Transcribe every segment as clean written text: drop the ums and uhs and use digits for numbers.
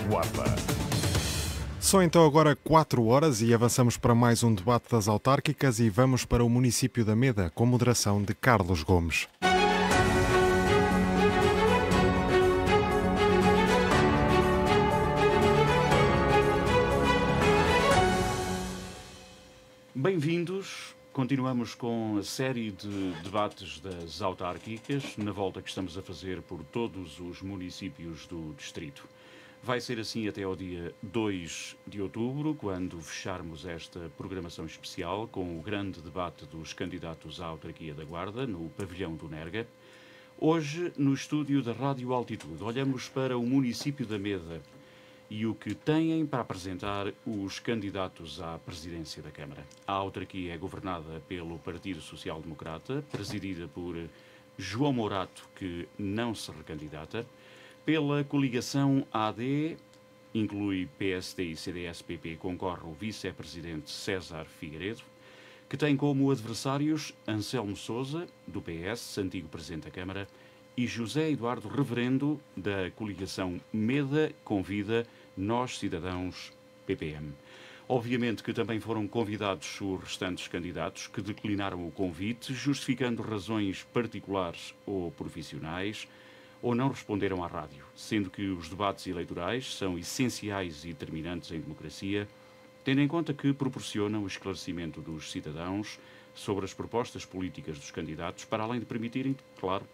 Guapa. São então agora 4 horas e avançamos para mais um debate das autárquicas e vamos para o município da Meda, com moderação de Carlos Gomes. Bem-vindos. Continuamos com a série de debates das autárquicas, na volta que estamos a fazer por todos os municípios do distrito. Vai ser assim até ao dia 2 de outubro, quando fecharmos esta programação especial com o grande debate dos candidatos à autarquia da Guarda, no pavilhão do Nerga. Hoje, no estúdio da Rádio Altitude, olhamos para o município da Meda e o que têm para apresentar os candidatos à presidência da Câmara. A autarquia é governada pelo Partido Social Democrata, presidida por João Mourato, que não se recandidata, pela coligação AD, inclui PSD e CDS-PP, concorre o vice-presidente César Figueiredo, que tem como adversários Anselmo Sousa, do PS, antigo presidente da Câmara, e José Eduardo Reverendo, da coligação Meda Convida Nós Cidadãos PPM. Obviamente que também foram convidados os restantes candidatos que declinaram o convite, justificando razões particulares ou profissionais, ou não responderam à rádio, sendo que os debates eleitorais são essenciais e determinantes em democracia, tendo em conta que proporcionam o esclarecimento dos cidadãos sobre as propostas políticas dos candidatos, para além de permitirem, claro,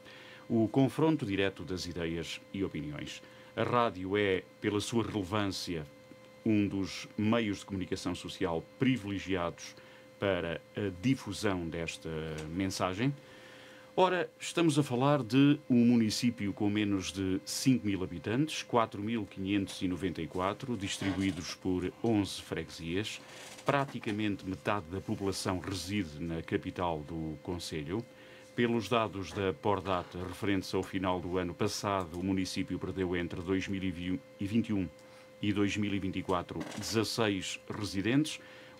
o confronto direto das ideias e opiniões. A rádio é, pela sua relevância, um dos meios de comunicação social privilegiados para a difusão desta mensagem. Ora, estamos a falar de um município com menos de 5.000 habitantes, 4.594, distribuídos por 11 freguesias. Praticamente metade da população reside na capital do concelho. Pelos dados da Pordata, referentes ao final do ano passado, o município perdeu entre 2021 e 2024 16 residentes,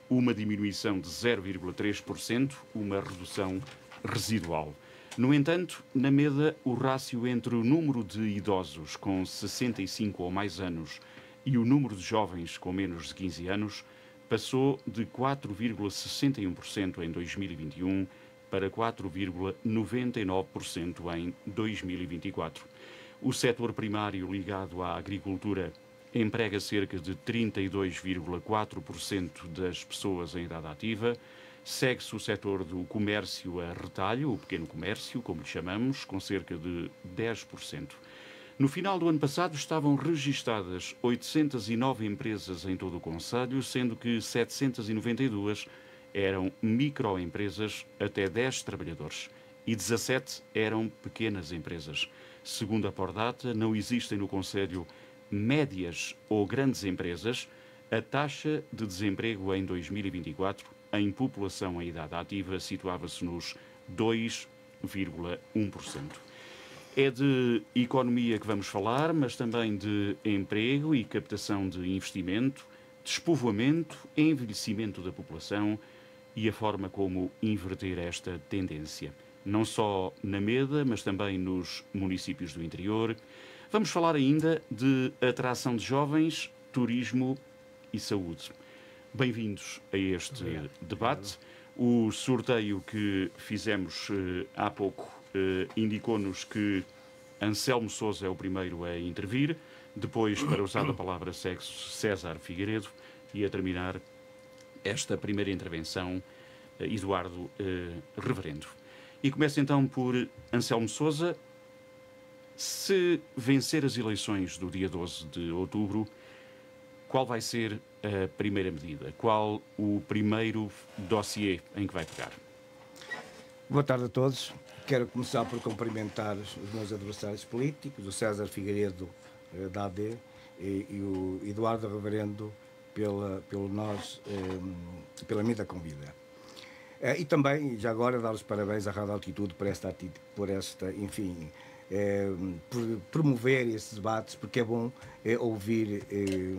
uma diminuição de 0,3%, uma redução residual. No entanto, na Meda, o rácio entre o número de idosos com 65 ou mais anos e o número de jovens com menos de 15 anos passou de 4,61% em 2021 para 4,99% em 2024. O setor primário ligado à agricultura emprega cerca de 32,4% das pessoas em idade ativa. Segue-se o setor do comércio a retalho, o pequeno comércio, como lhe chamamos, com cerca de 10%. No final do ano passado estavam registadas 809 empresas em todo o concelho, sendo que 792 eram microempresas até 10 trabalhadores e 17 eram pequenas empresas. Segundo a Pordata, não existem no concelho médias ou grandes empresas. A taxa de desemprego em 2024 em população em idade ativa situava-se nos 2,1%. É de economia que vamos falar, mas também de emprego e captação de investimento, despovoamento, envelhecimento da população e a forma como inverter esta tendência. Não só na Meda, mas também nos municípios do interior. Vamos falar ainda de atração de jovens, turismo e saúde. Bem-vindos a este debate. O sorteio que fizemos há pouco indicou-nos que Anselmo Sousa é o primeiro a intervir, depois, para usar a palavra sexo, César Figueiredo, e a terminar esta primeira intervenção, Eduardo Reverendo. E começo então por Anselmo Sousa. Se vencer as eleições do dia 12 de outubro, qual vai ser a primeira medida? Qual o primeiro dossiê em que vai pegar? Boa tarde a todos. Quero começar por cumprimentar os meus adversários políticos, o César Figueiredo, da AD, e o Eduardo Reverendo, pela Meda Convida. E também, já agora, dar os parabéns à Rádio Altitude por por promover esses debates, porque é bom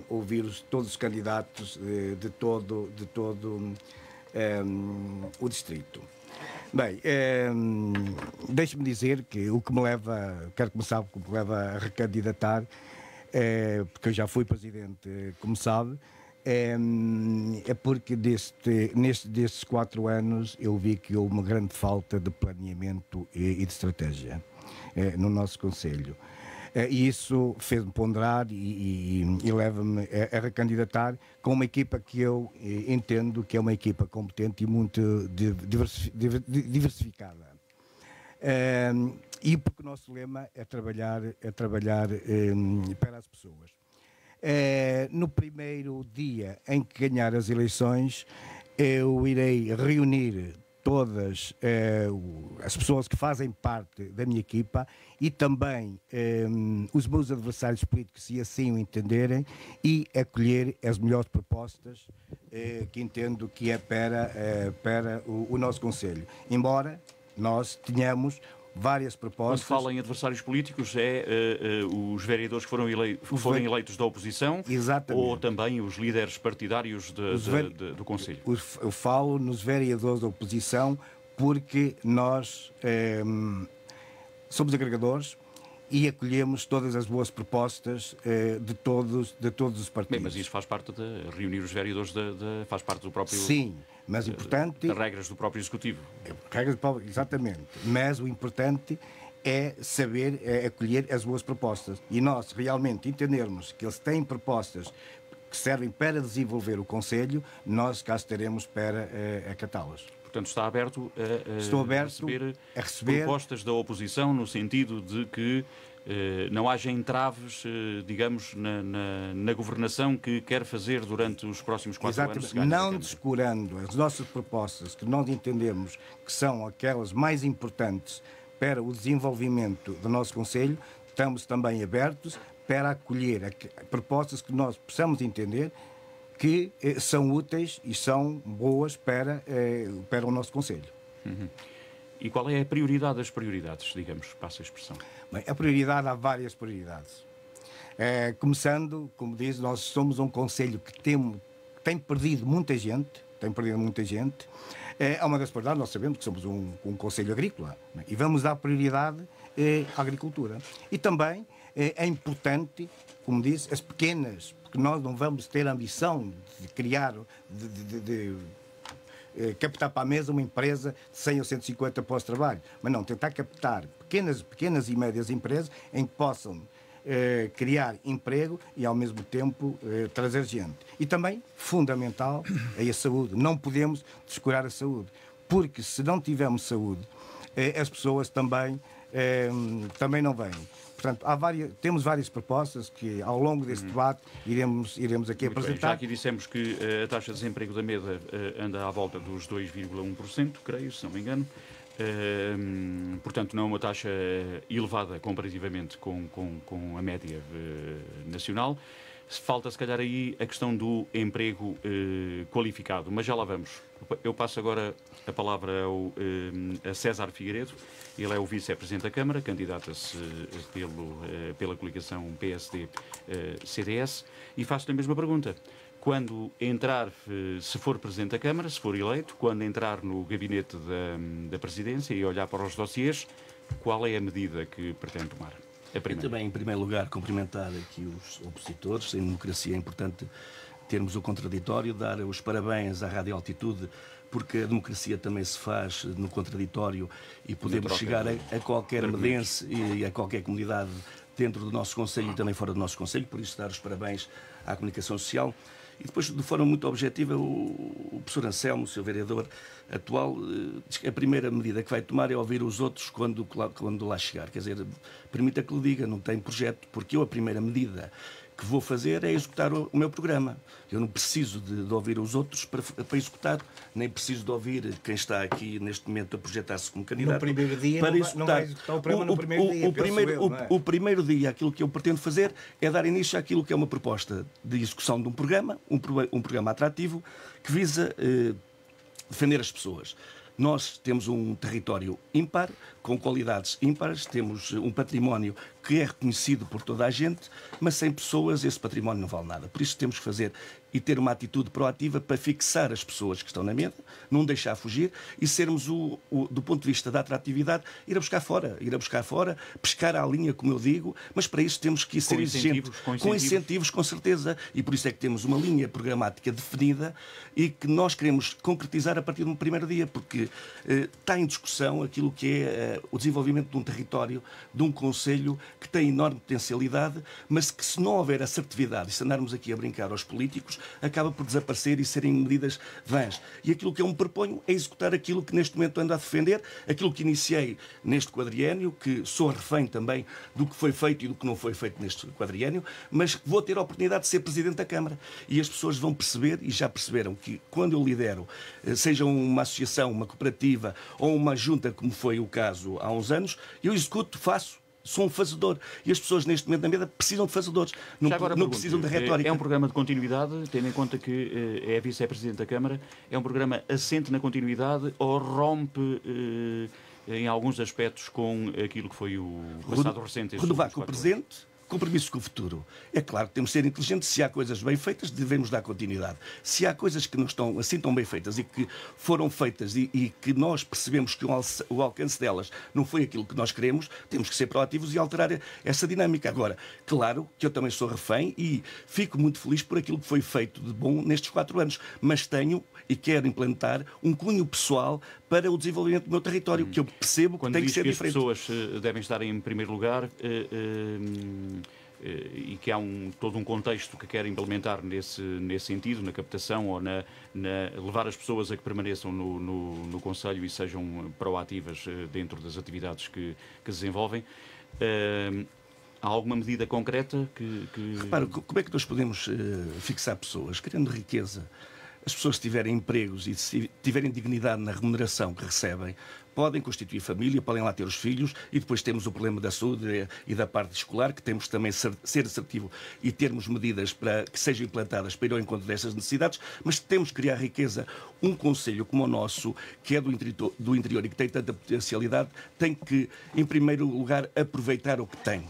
ouvir todos os candidatos de todo o distrito. Bem, deixe-me dizer que quero começar com o que me leva a recandidatar, porque eu já fui presidente, como sabe, é porque destes 4 anos eu vi que houve uma grande falta de planeamento e de estratégia no nosso Conselho. E isso fez-me ponderar e leva-me a recandidatar com uma equipa que eu entendo que é uma equipa competente e muito diversificada. E porque o nosso lema é trabalhar para as pessoas. No primeiro dia em que ganhar as eleições, eu irei reunir todas as pessoas que fazem parte da minha equipa e também os meus adversários políticos, se assim o entenderem, e acolher as melhores propostas que entendo que é para o nosso Conselho. Embora nós tenhamos várias propostas. Quando fala em adversários políticos, os vereadores que foram eleitos da oposição. Exatamente. Ou também os líderes partidários do Conselho? Eu falo nos vereadores da oposição porque nós somos agregadores e acolhemos todas as boas propostas de todos os partidos. Bem, mas isso faz parte de reunir os vereadores, faz parte do próprio... Sim, mas importante... Das regras do próprio Executivo. Exatamente. Mas o importante é saber acolher as boas propostas. E nós realmente entendermos que eles têm propostas que servem para desenvolver o Conselho, nós cá estaremos para acatá-las. Portanto, está aberto a receber propostas da oposição no sentido de que não haja entraves, digamos, na governação que quer fazer durante os próximos 4 anos. Não descurando as nossas propostas, que nós entendemos que são aquelas mais importantes para o desenvolvimento do nosso Conselho, estamos também abertos para acolher propostas que nós possamos entender que são úteis e são boas para o nosso Conselho. Uhum. E qual é a prioridade das prioridades, digamos, passa a expressão? Bem, a prioridade, há várias prioridades. Começando, como diz, nós somos um Conselho que tem perdido muita gente, É uma das prioridades, nós sabemos que somos um Conselho agrícola, né? E vamos dar prioridade à agricultura. E também é importante, como disse, as pequenas, porque nós não vamos ter a ambição de criar, de captar para a mesa uma empresa de 100 ou 150 postos de trabalho, mas não, tentar captar pequenas e médias empresas em que possam criar emprego e ao mesmo tempo trazer gente. E também, fundamental, é a saúde. Não podemos descurar a saúde, porque se não tivermos saúde, as pessoas também não vêm. Portanto, temos várias propostas que ao longo deste debate iremos aqui apresentar. Bem, já aqui dissemos que a taxa de desemprego da MEDA anda à volta dos 2,1%, creio, se não me engano. Portanto, não é uma taxa elevada comparativamente com a média nacional. Falta, se calhar, aí a questão do emprego qualificado, mas já lá vamos. Eu passo agora a palavra a César Figueiredo. Ele é o vice-presidente da Câmara, candidata-se pela coligação PSD-CDS, e faço-lhe a mesma pergunta. Quando entrar, se for Presidente da Câmara, se for eleito, quando entrar no gabinete da Presidência e olhar para os dossiês, qual é a medida que pretende tomar? Eu também, em primeiro lugar, cumprimentar aqui os opositores. Em democracia é importante termos o contraditório, dar os parabéns à Rádio Altitude, porque a democracia também se faz no contraditório e podemos chegar a qualquer medense e a qualquer comunidade dentro do nosso Conselho e também fora do nosso Conselho. Por isso, dar os parabéns à comunicação social. E depois, de forma muito objetiva, o professor Anselmo, o seu vereador atual, diz que a primeira medida que vai tomar é ouvir os outros quando lá chegar. Quer dizer, permita que lhe diga, não tem projeto, porque eu a primeira medida que vou fazer é executar o meu programa. Eu não preciso de ouvir os outros para executar, nem preciso de ouvir quem está aqui neste momento a projetar-se como candidato. No primeiro dia para não vai executar o programa no primeiro dia. O primeiro dia, aquilo que eu pretendo fazer é dar início àquilo que é uma proposta de execução de um programa, um programa atrativo que visa defender as pessoas. Nós temos um território ímpar, com qualidades ímpares, temos um património que é reconhecido por toda a gente, mas sem pessoas esse património não vale nada. Por isso temos que fazer e ter uma atitude proativa para fixar as pessoas que estão na mesa, não deixar fugir e sermos, do ponto de vista da atratividade, ir a buscar fora, pescar à linha, como eu digo, mas para isso temos que ser exigentes, com incentivos, com certeza, e por isso é que temos uma linha programática definida e que nós queremos concretizar a partir do primeiro dia, porque está em discussão aquilo que é o desenvolvimento de um território, de um concelho que tem enorme potencialidade, mas que se não houver assertividade, e se andarmos aqui a brincar aos políticos, acaba por desaparecer e serem medidas vãs. E aquilo que eu me proponho é executar aquilo que neste momento ando a defender, aquilo que iniciei neste quadriênio, que sou refém também do que foi feito e do que não foi feito neste quadriênio, mas vou ter a oportunidade de ser Presidente da Câmara. E as pessoas vão perceber, e já perceberam, que quando eu lidero, seja uma associação, uma cooperativa ou uma junta, como foi o caso há uns anos, eu executo, faço. Sou um fazedor. E as pessoas, neste momento, na mesa, precisam de fazedores. Não precisam de retórica. É um programa de continuidade, tendo em conta que é vice-presidente da Câmara. É um programa assente na continuidade ou rompe, em alguns aspectos, com aquilo que foi o passado recente? Renovar com o presente, compromisso com o futuro. É claro que temos de ser inteligentes. Se há coisas bem feitas, devemos dar continuidade. Se há coisas que não estão assim tão bem feitas e que foram feitas e que nós percebemos que o alcance delas não foi aquilo que nós queremos, temos que ser proativos e alterar essa dinâmica. Agora, claro que eu também sou refém e fico muito feliz por aquilo que foi feito de bom nestes 4 anos, mas tenho e quero implementar um cunho pessoal para o desenvolvimento do meu território, que eu percebo que tem que ser diferente. Quando diz que as pessoas devem estar em primeiro lugar e que há todo um contexto que quer implementar nesse sentido, na captação ou na levar as pessoas a que permaneçam no Conselho e sejam proativas dentro das atividades que desenvolvem, há alguma medida concreta que... Repara, como é que nós podemos fixar pessoas? Criando riqueza. As pessoas que tiverem empregos e se tiverem dignidade na remuneração que recebem, podem constituir família, podem lá ter os filhos, e depois temos o problema da saúde e da parte escolar, que temos também ser assertivo e termos medidas para que sejam implantadas para ir ao encontro dessas necessidades, mas temos que criar riqueza. Um concelho como o nosso, que é do interior e que tem tanta potencialidade, tem que, em primeiro lugar, aproveitar o que tem.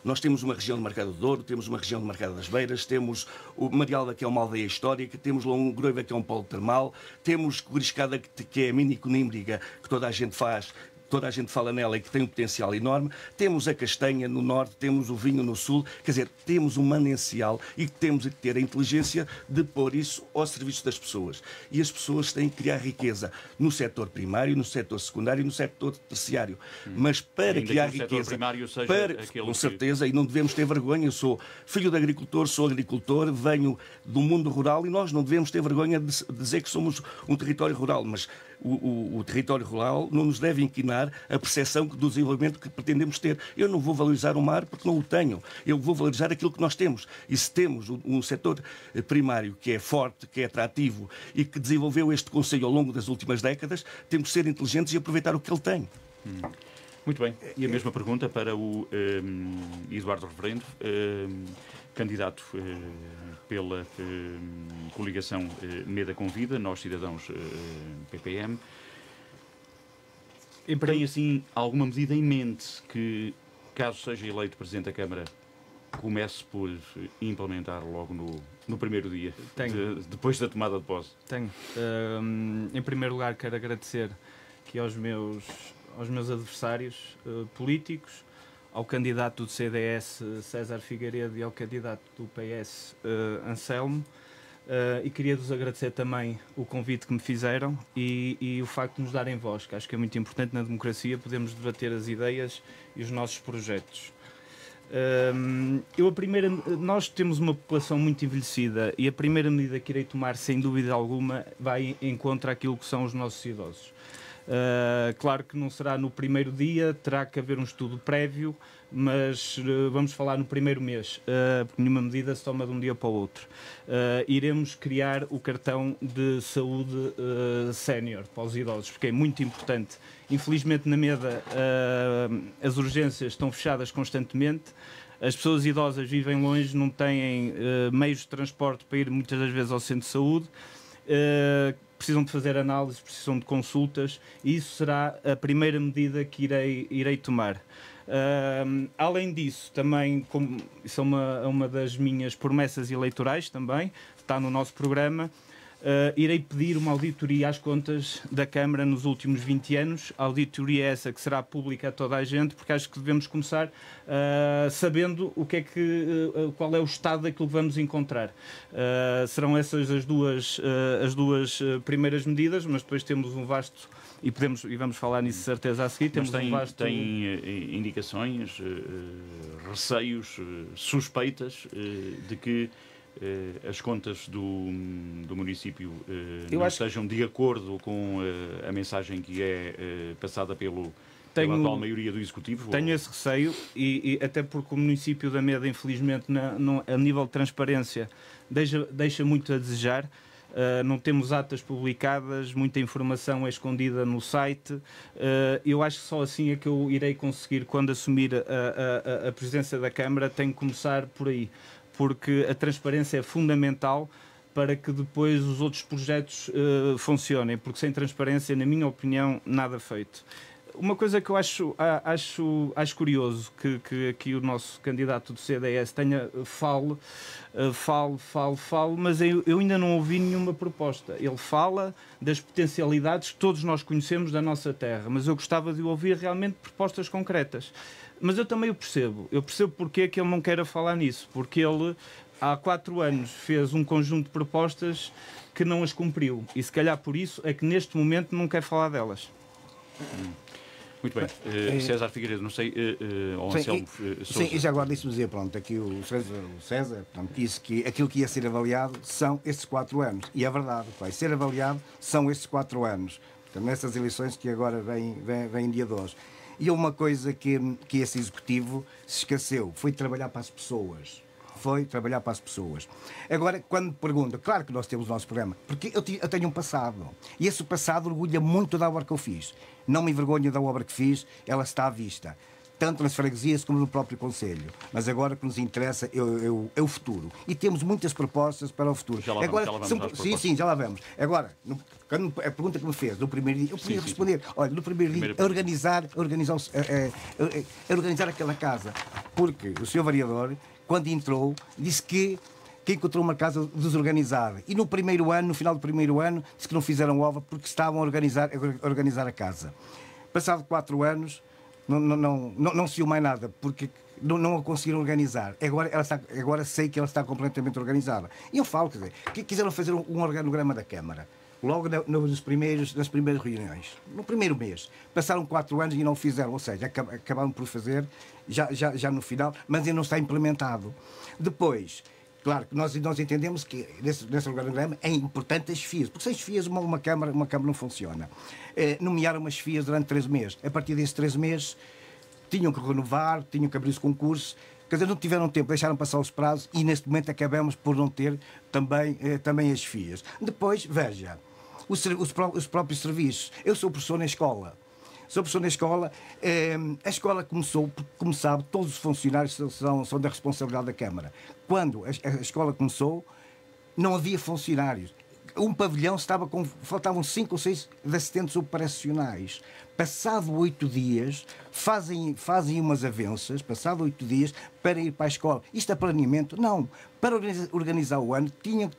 Nós temos uma região de Marcado de Douro, temos uma região de Marcado das Beiras, temos o Marialva, que é uma aldeia histórica, temos Longroiva, que é um polo termal, temos Coriscada, que é a mini conímbriga, que toda a gente faz, toda a gente fala nela e que tem um potencial enorme. Temos a castanha no norte, temos o vinho no sul, quer dizer, temos um manancial e temos que ter a inteligência de pôr isso ao serviço das pessoas. E as pessoas têm que criar riqueza no setor primário, no setor secundário e no setor terciário. Mas para criar riqueza, com certeza, e não devemos ter vergonha, eu sou filho de agricultor, sou agricultor, venho do mundo rural e nós não devemos ter vergonha de dizer que somos um território rural, mas o território rural não nos deve inquinar a percepção do desenvolvimento que pretendemos ter. Eu não vou valorizar o mar porque não o tenho. Eu vou valorizar aquilo que nós temos. E se temos um setor primário que é forte, que é atrativo e que desenvolveu este concelho ao longo das últimas décadas, temos que ser inteligentes e aproveitar o que ele tem. Muito bem. E a mesma pergunta para o Eduardo Reverendo, candidato pela coligação Meda Convida, Nós Cidadãos PPM. Tem, assim, alguma medida em mente que, caso seja eleito Presidente da Câmara, comece por implementar logo no primeiro dia, depois da tomada de posse? Tenho. Em primeiro lugar, quero agradecer aqui aos meus adversários políticos, ao candidato do CDS, César Figueiredo, e ao candidato do PS, Anselmo, e queria-vos agradecer também o convite que me fizeram e o facto de nos darem voz, que acho que é muito importante na democracia, podermos debater as ideias e os nossos projetos. Nós temos uma população muito envelhecida e a primeira medida que irei tomar, sem dúvida alguma, vai em contra aquilo que são os nossos idosos. Claro que não será no primeiro dia, terá que haver um estudo prévio, mas vamos falar no primeiro mês, porque nenhuma medida se toma de um dia para o outro. Iremos criar o cartão de saúde sénior para os idosos, porque é muito importante. Infelizmente, na Meda, as urgências estão fechadas constantemente, as pessoas idosas vivem longe, não têm meios de transporte para ir muitas das vezes ao centro de saúde, precisam de fazer análises, precisam de consultas, e isso será a primeira medida que irei tomar. Além disso, também, isso é uma das minhas promessas eleitorais também, está no nosso programa, irei pedir uma auditoria às contas da Câmara nos últimos 20 anos, a auditoria essa que será pública a toda a gente, porque acho que devemos começar sabendo qual é o estado daquilo que vamos encontrar. Serão essas as duas primeiras medidas, mas depois temos um vasto, e vamos falar nisso de certeza a seguir, temos um vasto... Tem indicações, receios, suspeitas de que as contas do município não estejam de acordo com a mensagem que é passada pela atual maioria do Executivo? Tenho esse receio e até porque o município da Meda, infelizmente, a nível de transparência, deixa muito a desejar. Não temos atas publicadas, muita informação é escondida no site. Eu acho que só assim é que eu irei conseguir, quando assumir a presidência da Câmara, tenho que começar por aí, porque a transparência é fundamental para que depois os outros projetos funcionem, porque sem transparência, na minha opinião, nada feito. Uma coisa que eu acho curioso que o nosso candidato do CDS fale, mas eu ainda não ouvi nenhuma proposta. Ele fala das potencialidades que todos nós conhecemos da nossa terra, mas eu gostava de ouvir realmente propostas concretas. Mas eu também o percebo. Eu percebo porque é que ele não quer falar nisso, porque ele há 4 anos fez um conjunto de propostas que não as cumpriu e se calhar por isso é que neste momento não quer falar delas. Muito bem. César Figueiredo, não sei, ou Anselmo Sousa. Sim, e já agora disse-me dizer, pronto, aqui o César portanto, disse que aquilo que ia ser avaliado são estes 4 anos. E é verdade, vai ser avaliado são estes 4 anos. Portanto, nessas eleições que agora vêm dia 2. E uma coisa que esse Executivo se esqueceu, foi trabalhar para as pessoas. Agora, quando me pergunta, claro que nós temos o nosso programa, porque eu tenho um passado, e esse passado orgulha muito da obra que eu fiz. Não me envergonho da obra que fiz, ela está à vista, tanto nas freguesias como no próprio Conselho. Mas agora o que nos interessa é o futuro. E temos muitas propostas para o futuro. Já lá vamos sim, já lá vamos. Agora, a pergunta que me fez no primeiro dia, eu podia responder. Olha, no primeiro dia, organizar aquela casa. Porque o senhor vereador, quando entrou, disse que encontrou uma casa desorganizada. E no final do primeiro ano, disse que não fizeram obra porque estavam a organizar a casa. Passado 4 anos, não se viu mais nada, porque não a conseguiram organizar. Agora sei que ela está completamente organizada. E eu falo, quer dizer, que quiseram fazer um organograma da Câmara. Logo nas primeiras reuniões, no primeiro mês. Passaram 4 anos e não o fizeram, ou seja, acabaram por fazer já no final, mas ainda não está implementado. Depois, claro que nós entendemos que nesse organograma é importante as FIAs, porque sem as FIAs uma Câmara não funciona. Nomearam umas FIAs durante 3 meses. A partir desses 3 meses tinham que renovar, tinham que abrir os concursos. Quer dizer, não tiveram tempo, deixaram passar os prazos e neste momento acabamos por não ter também as FIAs. Depois, veja, os próprios serviços. Eu sou professor na escola. A escola começou, porque, como sabe, todos os funcionários são da responsabilidade da Câmara. Quando a escola começou, não havia funcionários. Um pavilhão faltavam 5 ou 6 assistentes operacionais. Passado 8 dias, fazem umas avanças, passado 8 dias, para ir para a escola. Isto é planeamento? Não. Para organizar o ano, tinha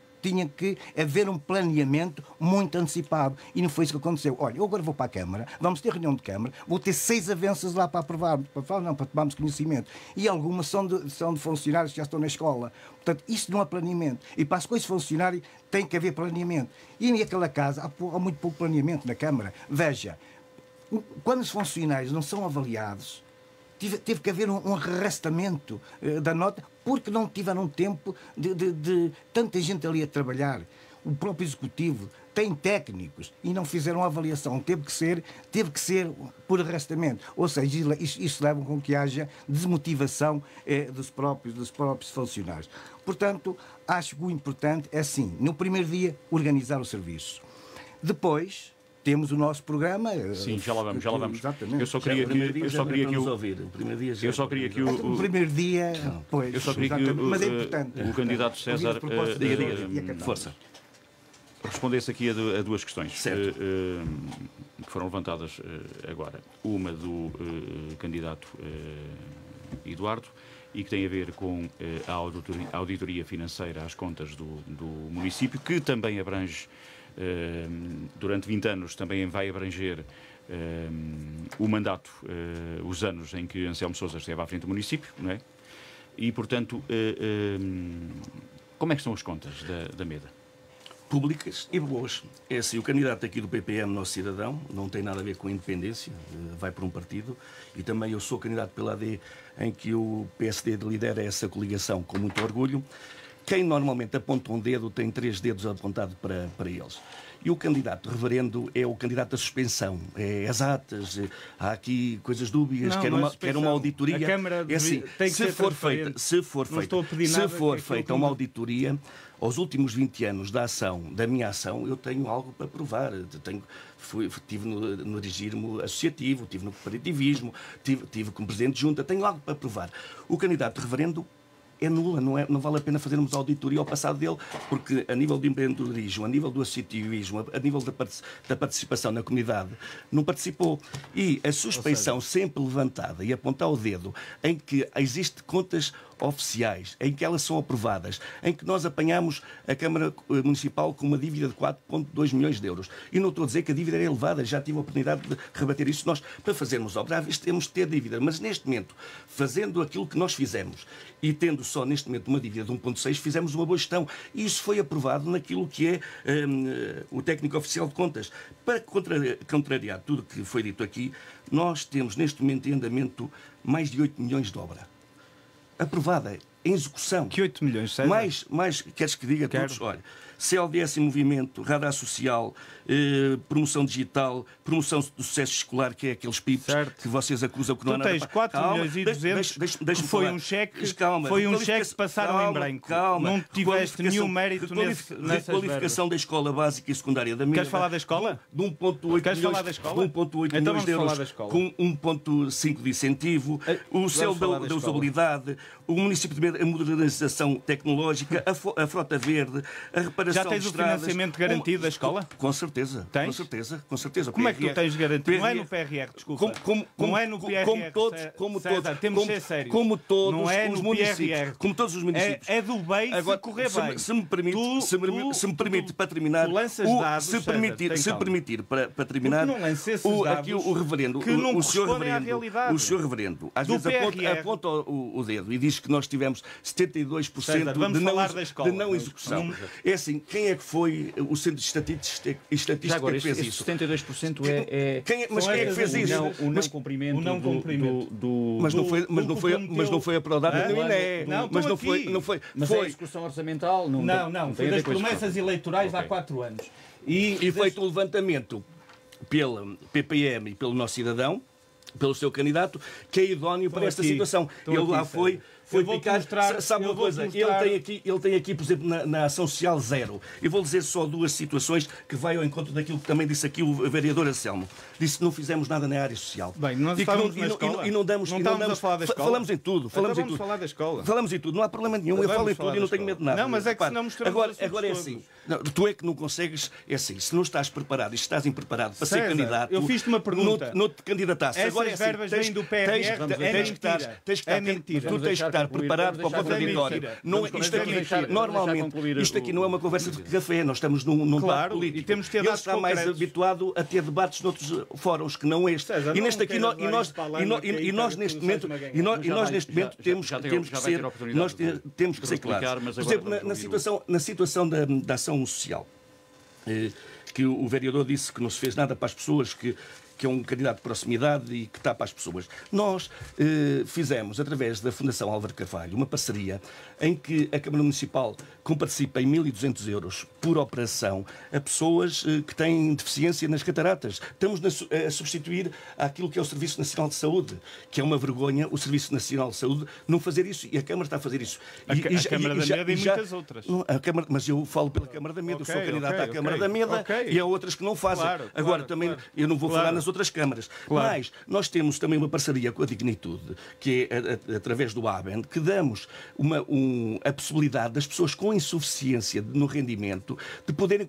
que haver um planeamento muito antecipado. E não foi isso que aconteceu. Olha, eu agora vou para a Câmara, vamos ter reunião de Câmara, vou ter 6 avanças lá para aprovar, para tomarmos conhecimento. E algumas são de funcionários que já estão na escola. Portanto, isso não é planeamento. E para as coisas funcionárias tem que haver planeamento. E naquela casa há muito pouco planeamento na Câmara. Veja, quando os funcionários não são avaliados, teve que haver um arrastamento da nota, porque não tiveram tempo de tanta gente ali a trabalhar. O próprio Executivo tem técnicos e não fizeram a avaliação. Teve que ser por arrastamento. Ou seja, isso leva com que haja desmotivação dos próprios funcionários. Portanto, acho que o importante é, sim, no primeiro dia, organizar o serviço. Depois temos o nosso programa. Sim, já lá vamos. Exatamente. Eu só queria que mas é importante. O candidato César Força. responder-se aqui a duas questões Certo. que foram levantadas agora. Uma do candidato Eduardo, e que tem a ver com a auditoria financeira às contas do município, que também abrange, durante 20 anos, também vai abranger o mandato, os anos em que Anselmo Sousa esteve à frente do município, não é? E, portanto, como é que são as contas da MEDA? Públicas e boas. É assim, o candidato aqui do PPM, Nosso Cidadão, não tem nada a ver com a independência, vai por um partido, e também eu sou candidato pela AD, em que o PSD lidera essa coligação com muito orgulho. Quem normalmente aponta um dedo tem 3 dedos apontados para eles. E o candidato reverendo é o candidato da suspensão. É as atas, há aqui coisas dúbias, quer uma auditoria. A Câmara é assim, tem que ser se for feita uma auditoria, aos últimos 20 anos da minha ação, eu tenho algo para provar. Estive no regime associativo, estive no cooperativismo, estive como presidente de junta, tenho algo para provar. O candidato reverendo é nula, não vale a pena fazermos auditoria ao passado dele, porque a nível do empreendedorismo, a nível do associativismo, a nível da participação na comunidade, não participou. E a suspeição sempre levantada e apontar o dedo em que existem contas oficiais, em que elas são aprovadas, em que nós apanhamos a Câmara Municipal com uma dívida de 4,2 milhões de euros. E não estou a dizer que a dívida é elevada, já tive a oportunidade de rebater isso. Nós, para fazermos obras, temos de ter dívida, mas neste momento, fazendo aquilo que nós fizemos e tendo só neste momento uma dívida de 1,6, fizemos uma boa gestão. E isso foi aprovado naquilo que é o técnico oficial de contas. Para contrariar tudo o que foi dito aqui, nós temos neste momento em andamento mais de 8 milhões de obra aprovada, em execução. Que 8 milhões, César? Mais, queres que diga todos? Olha, CLDS em movimento, radar social, promoção digital, promoção do sucesso escolar, que é aqueles PIPs que vocês acusam que não há nada. Tu tens 4 milhões e 200, que foi um cheque, que passaram em branco. Não tiveste nenhum mérito nessa qualificação da escola básica e secundária da MEDA. Queres falar da escola? De 1,8 milhões de euros, com 1,5 de incentivo, o céu da usabilidade, o município de Meira, a modernização tecnológica, a frota verde, a reparação já tens de o financiamento garantido da escola? Com certeza. Tens? Com certeza. Como é que tu tens garantido? Não é no PRR, desculpa. Não é no PRR. Temos de ser sérios. Como todos não é os no municípios. PRR. Como todos os municípios. É do bem se correr bem. Se me permite, para terminar, se permitir, para terminar, aqui o reverendo, o senhor reverendo, às vezes aponta o dedo e diz que nós tivemos 72% de não execução. É assim, quem é que foi o Centro de Estatística que fez isso? 72% Mas quem é que fez isso? O não cumprimento do... Mas não foi aprovado no INE. Mas não foi. Mas é a execução orçamental? Não, foi das promessas eleitorais há 4 anos. E feito o levantamento pela PPM e pelo Nosso Cidadão, pelo seu candidato, que é idóneo para esta situação. Ele lá foi picar. Sabe uma coisa? Ele tem aqui, por exemplo, na ação social 0. Eu vou dizer só 2 situações que vai ao encontro daquilo que também disse aqui o vereador Anselmo. Disse que não fizemos nada na área social. Bem, nós estávamos na escola. E não damos a falar da escola. Falamos em tudo. Vamos falar da escola. Falamos em tudo. Não há problema nenhum. Eu falo em tudo e não tenho medo de nada. Não, mas é que se não mostramos agora é assim. Tu é que não consegues. É assim. Se não estás preparado e estás impreparado para ser candidato. Eu fiz-te uma pergunta. Não te candidatasses. Agora é assim. Essas verbas vêm do PRR. É mentira. Tu tens que estar preparado para o contraditório. Isto aqui não é uma conversa de café, nós estamos num debate político. E temos de ter dados está mais concretos. habituado a ter debates noutros fóruns que não este. César, E neste aqui nós neste momento temos que ser claros. Por exemplo, na situação da ação social, que o vereador disse que não se fez nada para as pessoas, que é um candidato de proximidade e que está para as pessoas. Nós fizemos, através da Fundação Álvaro Carvalho, uma parceria em que a Câmara Municipal comparticipa em 1.200 euros por operação a pessoas que têm deficiência nas cataratas. Estamos a substituir aquilo que é o Serviço Nacional de Saúde, que é uma vergonha o Serviço Nacional de Saúde não fazer isso, e a Câmara está a fazer isso. A Câmara da Meda e muitas outras. Mas eu falo pela Câmara da Meda, eu sou candidato à Câmara da Meda e há outras que não fazem. Agora, também, eu não vou falar nas outras câmaras. Claro. Mas nós temos também uma parceria com a Dignitude, que é através do ABEN, que damos a possibilidade das pessoas com insuficiência no rendimento de poderem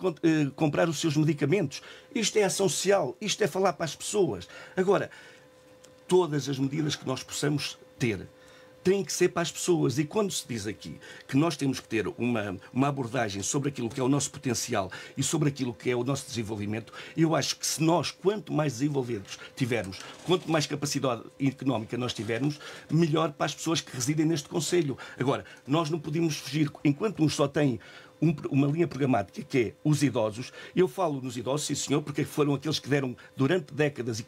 comprar os seus medicamentos. Isto é ação social, isto é falar para as pessoas. Agora, todas as medidas que nós possamos ter têm que ser para as pessoas. E quando se diz aqui que nós temos que ter uma abordagem sobre aquilo que é o nosso potencial e sobre aquilo que é o nosso desenvolvimento, eu acho que se nós, quanto mais desenvolvidos tivermos, quanto mais capacidade económica nós tivermos, melhor para as pessoas que residem neste concelho. Agora, nós não podemos fugir, enquanto uns só têm uma linha programática que é os idosos. Eu falo nos idosos, sim senhor, porque foram aqueles que deram durante décadas e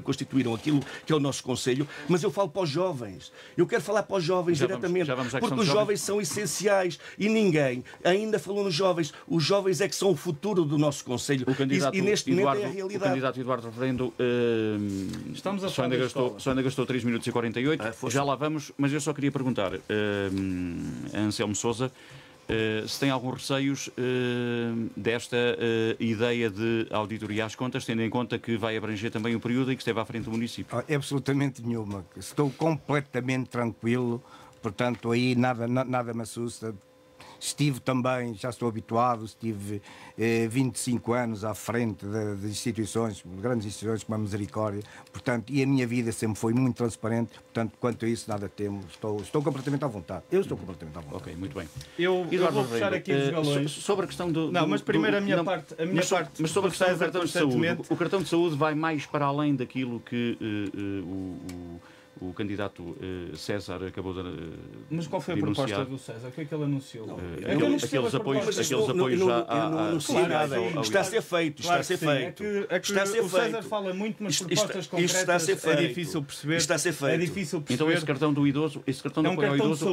constituíram aquilo que é o nosso concelho, mas eu falo para os jovens. Eu quero falar para os jovens diretamente, porque os jovens são essenciais e ninguém ainda falou nos jovens. Os jovens é que são o futuro do nosso concelho e neste momento é a realidade. O candidato Eduardo Referendo só ainda gastou 3 minutos e 48. Já lá vamos, mas eu só queria perguntar a Anselmo Sousa se tem alguns receios desta ideia de auditoria às contas, tendo em conta que vai abranger também o período em que esteve à frente do município. Absolutamente nenhuma. Estou completamente tranquilo, portanto, aí nada me assusta. Estive também, já estou habituado, estive 25 anos à frente de instituições, grandes instituições como a Misericórdia, portanto, e a minha vida sempre foi muito transparente, portanto, quanto a isso nada temo, estou completamente à vontade. Eu estou completamente à vontade. Ok, muito bem. Eu vou puxar aqui os galões. Sobre a questão do... Não, mas primeiro a minha parte... Mas sobre a questão do cartão de saúde, o cartão de saúde vai mais para além daquilo que o candidato César acabou de Mas qual foi a proposta do César? O que é que ele anunciou? Aqueles apoios eu não anuncio nada. Está a ser feito. Está a ser feito. O César fala muito, mas propostas concretas é difícil perceber. Está a ser feito. É difícil perceber. Então esse cartão do idoso, esse cartão de apoio ao idoso,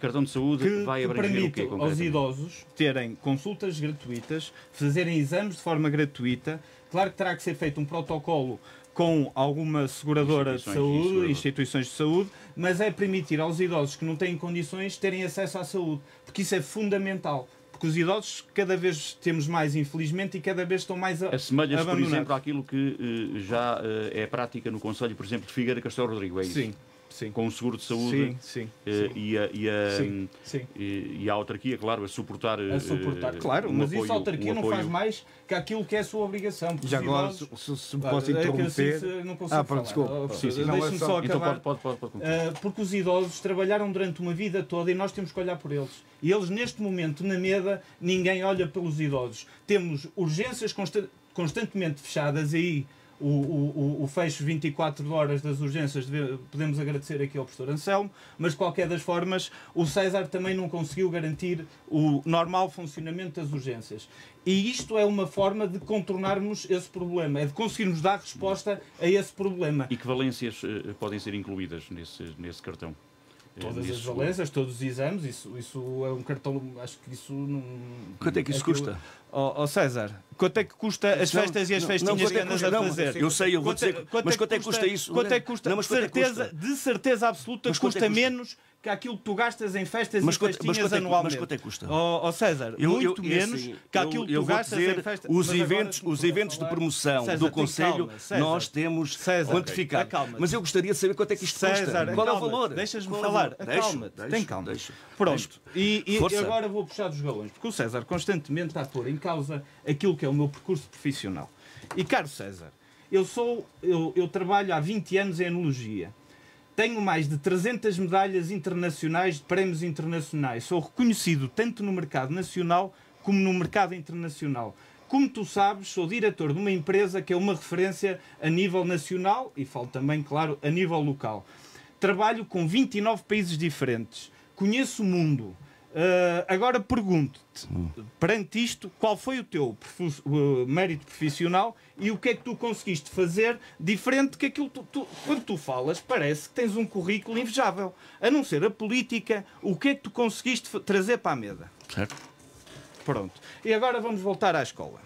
cartão de saúde vai abranger o quê? Permite aos idosos terem consultas gratuitas, fazerem exames de forma gratuita. Claro que terá que ser feito um protocolo com alguma seguradora de saúde, instituições de saúde, mas é permitir aos idosos que não têm condições terem acesso à saúde, porque isso é fundamental. Porque os idosos cada vez temos mais, infelizmente, e cada vez estão mais assemelha-se, por exemplo, àquilo que já é prática no Conselho, por exemplo, de Figueira Castelo Rodrigo, é isso? Sim. Sim. Com o seguro de saúde e a autarquia, claro, a suportar. Claro, mas isso a autarquia não faz mais que aquilo que é a sua obrigação. Já agora, se posso interromper... não consigo falar. Desculpa. Deixe-me só acabar. Então pode. Porque os idosos trabalharam durante uma vida toda e nós temos que olhar por eles. E eles, neste momento, na MEDA, ninguém olha pelos idosos. Temos urgências constantemente fechadas aí. O fecho 24 horas das urgências, podemos agradecer aqui ao professor Anselmo, mas de qualquer das formas o César também não conseguiu garantir o normal funcionamento das urgências. E isto é uma forma de contornarmos esse problema, é de conseguirmos dar resposta a esse problema. E que valências podem ser incluídas nesse cartão? Todas as valências, todos os exames, isso é um cartão, acho que isso não... Quanto é que isso custa? César, quanto é que custa as festas e as festinhas que andas a fazer? Eu sei, eu vou dizer, mas quanto é que custa isso? Quanto é que custa? De certeza absoluta custa menos que aquilo que tu gastas em festas e festinhas anualmente. Mas quanto é que custa? César, muito menos que aquilo que tu gastas em festas. Os eventos de promoção do Conselho, nós temos quantificado. Mas eu gostaria de saber quanto é que isto custa. Qual é o valor? Deixas-me falar. Acalma-te. Tem calma. Pronto. E agora vou puxar dos galões, porque o César constantemente está a pôr em causa aquilo que é o meu percurso profissional. E, caro César, eu trabalho há 20 anos em enologia. Tenho mais de 300 medalhas internacionais de prémios internacionais. Sou reconhecido tanto no mercado nacional como no mercado internacional. Como tu sabes, sou diretor de uma empresa que é uma referência a nível nacional e falo também, claro, a nível local. Trabalho com 29 países diferentes. Conheço o mundo. Agora pergunto-te, perante isto, qual foi o teu mérito profissional e o que é que tu conseguiste fazer diferente que aquilo que quando tu falas, parece que tens um currículo invejável. A não ser a política, o que é que tu conseguiste trazer para a mesa? Certo. Pronto. E agora vamos voltar à escola.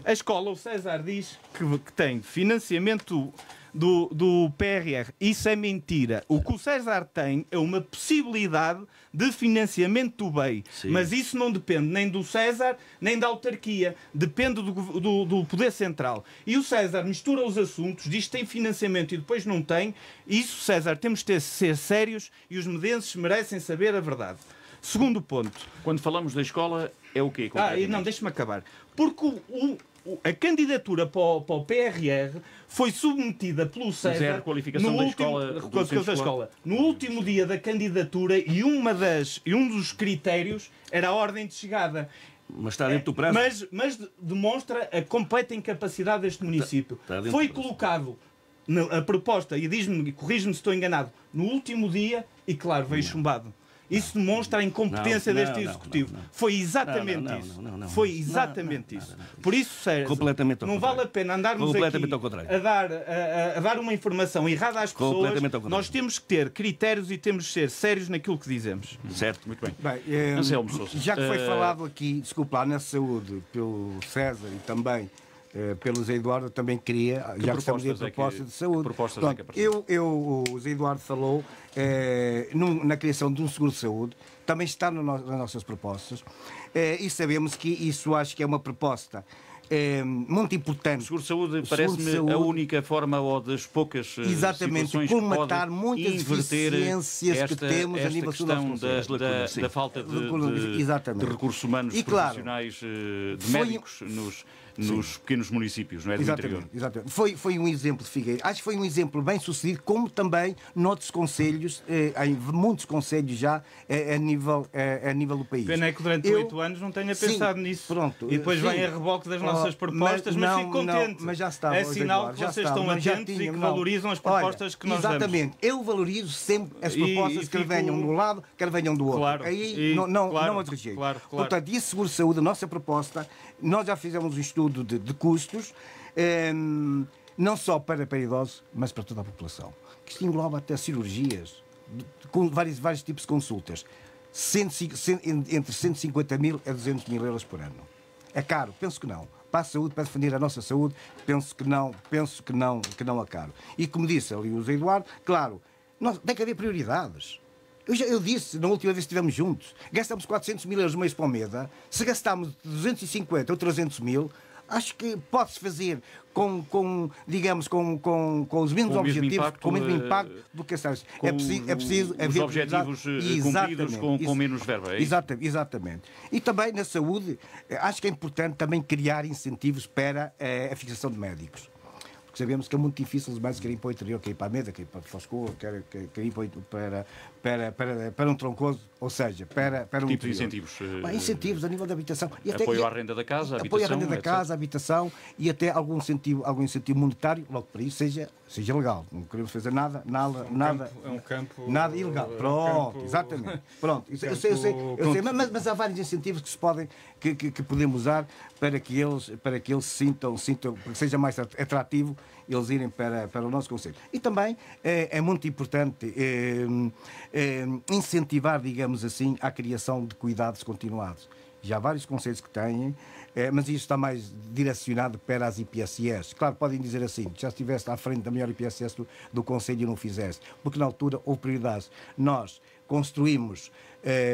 A escola, o César diz que tem financiamento do PRR. Isso é mentira. O que o César tem é uma possibilidade de financiamento do BEI. Sim. Mas isso não depende nem do César, nem da autarquia. Depende do Poder Central. E o César mistura os assuntos, diz que tem financiamento e depois não tem. Isso, César, temos de ser sérios e os medenses merecem saber a verdade. Segundo ponto. Quando falamos da escola, é o quê? Não, deixa-me acabar. Porque a candidatura para o PRR foi submetida pelo César. Mas é a requalificação da escola. No último dia da candidatura e um dos critérios era a ordem de chegada. Mas está dentro do prazo. Mas demonstra a completa incapacidade deste município. Foi colocado a proposta, e corrige-me se estou enganado, no último dia e, claro, veio chumbado. Isso demonstra a incompetência deste Executivo. Foi exatamente isso. Foi exatamente isso. Por isso, Sérgio, não vale a pena andarmos aqui a dar uma informação errada às pessoas. Nós temos que ter critérios e temos de ser sérios naquilo que dizemos. Certo, muito bem. Anselmo Sousa, já que foi falado aqui, desculpa, na saúde, pelo César e também pelo Zé Eduardo, eu também queria, já que estamos em proposta de saúde. O Zé Eduardo falou na criação de um seguro de saúde, também está nas nossas propostas, e sabemos que isso acho que é uma proposta muito importante. O seguro de saúde parece-me a única forma, ou das poucas situações colmatar muitas deficiências que temos a nível da falta de recursos humanos profissionais, de médicos nos pequenos municípios, não é? Do interior. Exatamente. Foi um exemplo de Figueiredo. Acho que foi um exemplo bem sucedido, como também noutros concelhos, em muitos concelhos já a nível do país. Pena é que durante 8 anos não tenha pensado nisso. Pronto, e depois vem a reboque das nossas propostas, mas fico contente. Mas já está, é sinal que vocês estão atentos e que valorizam as propostas que nós damos. Exatamente. Eu valorizo sempre as propostas, quer venham de um lado, quer venham do outro. Claro, aí não as rejeito. Claro. Portanto, e seguro de saúde, a nossa proposta, nós já fizemos um estudo de custos, não só para idosos, mas para toda a população. Que isto engloba até cirurgias, com vários tipos de consultas. Entre 150 mil a 200 mil euros por ano. É caro? Penso que não. Para a saúde, para defender a nossa saúde, penso que não é caro. E como disse ali o Zé Eduardo, claro, tem que haver prioridades. Eu disse, na última vez que estivemos juntos, gastamos 400 mil euros no mês para o MEDA, se gastarmos 250 ou 300 mil, acho que pode-se fazer com os mesmos objetivos, com o mesmo impacto do que essa. É preciso os objetivos cumpridos com menos verba. É isso? Exatamente. E também na saúde, acho que é importante também criar incentivos para a fixação de médicos. Porque sabemos que é muito difícil os médicos querem ir para o interior, querem ir para a MEDA, querem ir para a Foscoa, querem ir para um troncoso, ou seja, para um tipo de incentivos. Incentivos a nível da habitação. Apoio à renda da casa, apoio à renda da casa, habitação e até algum incentivo monetário, logo para isso seja legal. Não queremos fazer nada nada ilegal. Pronto, exatamente. Pronto. Eu sei, mas há vários incentivos que podemos usar para que eles sintam, para que seja mais atrativo eles irem para o nosso concelho. E também é muito importante incentivar, digamos assim, a criação de cuidados continuados. Já há vários concelhos que têm, mas isto está mais direcionado para as IPSS. Claro, podem dizer assim, já estiveste à frente da maior IPSS do concelho e não fizeste, porque na altura houve prioridades. Nós construímos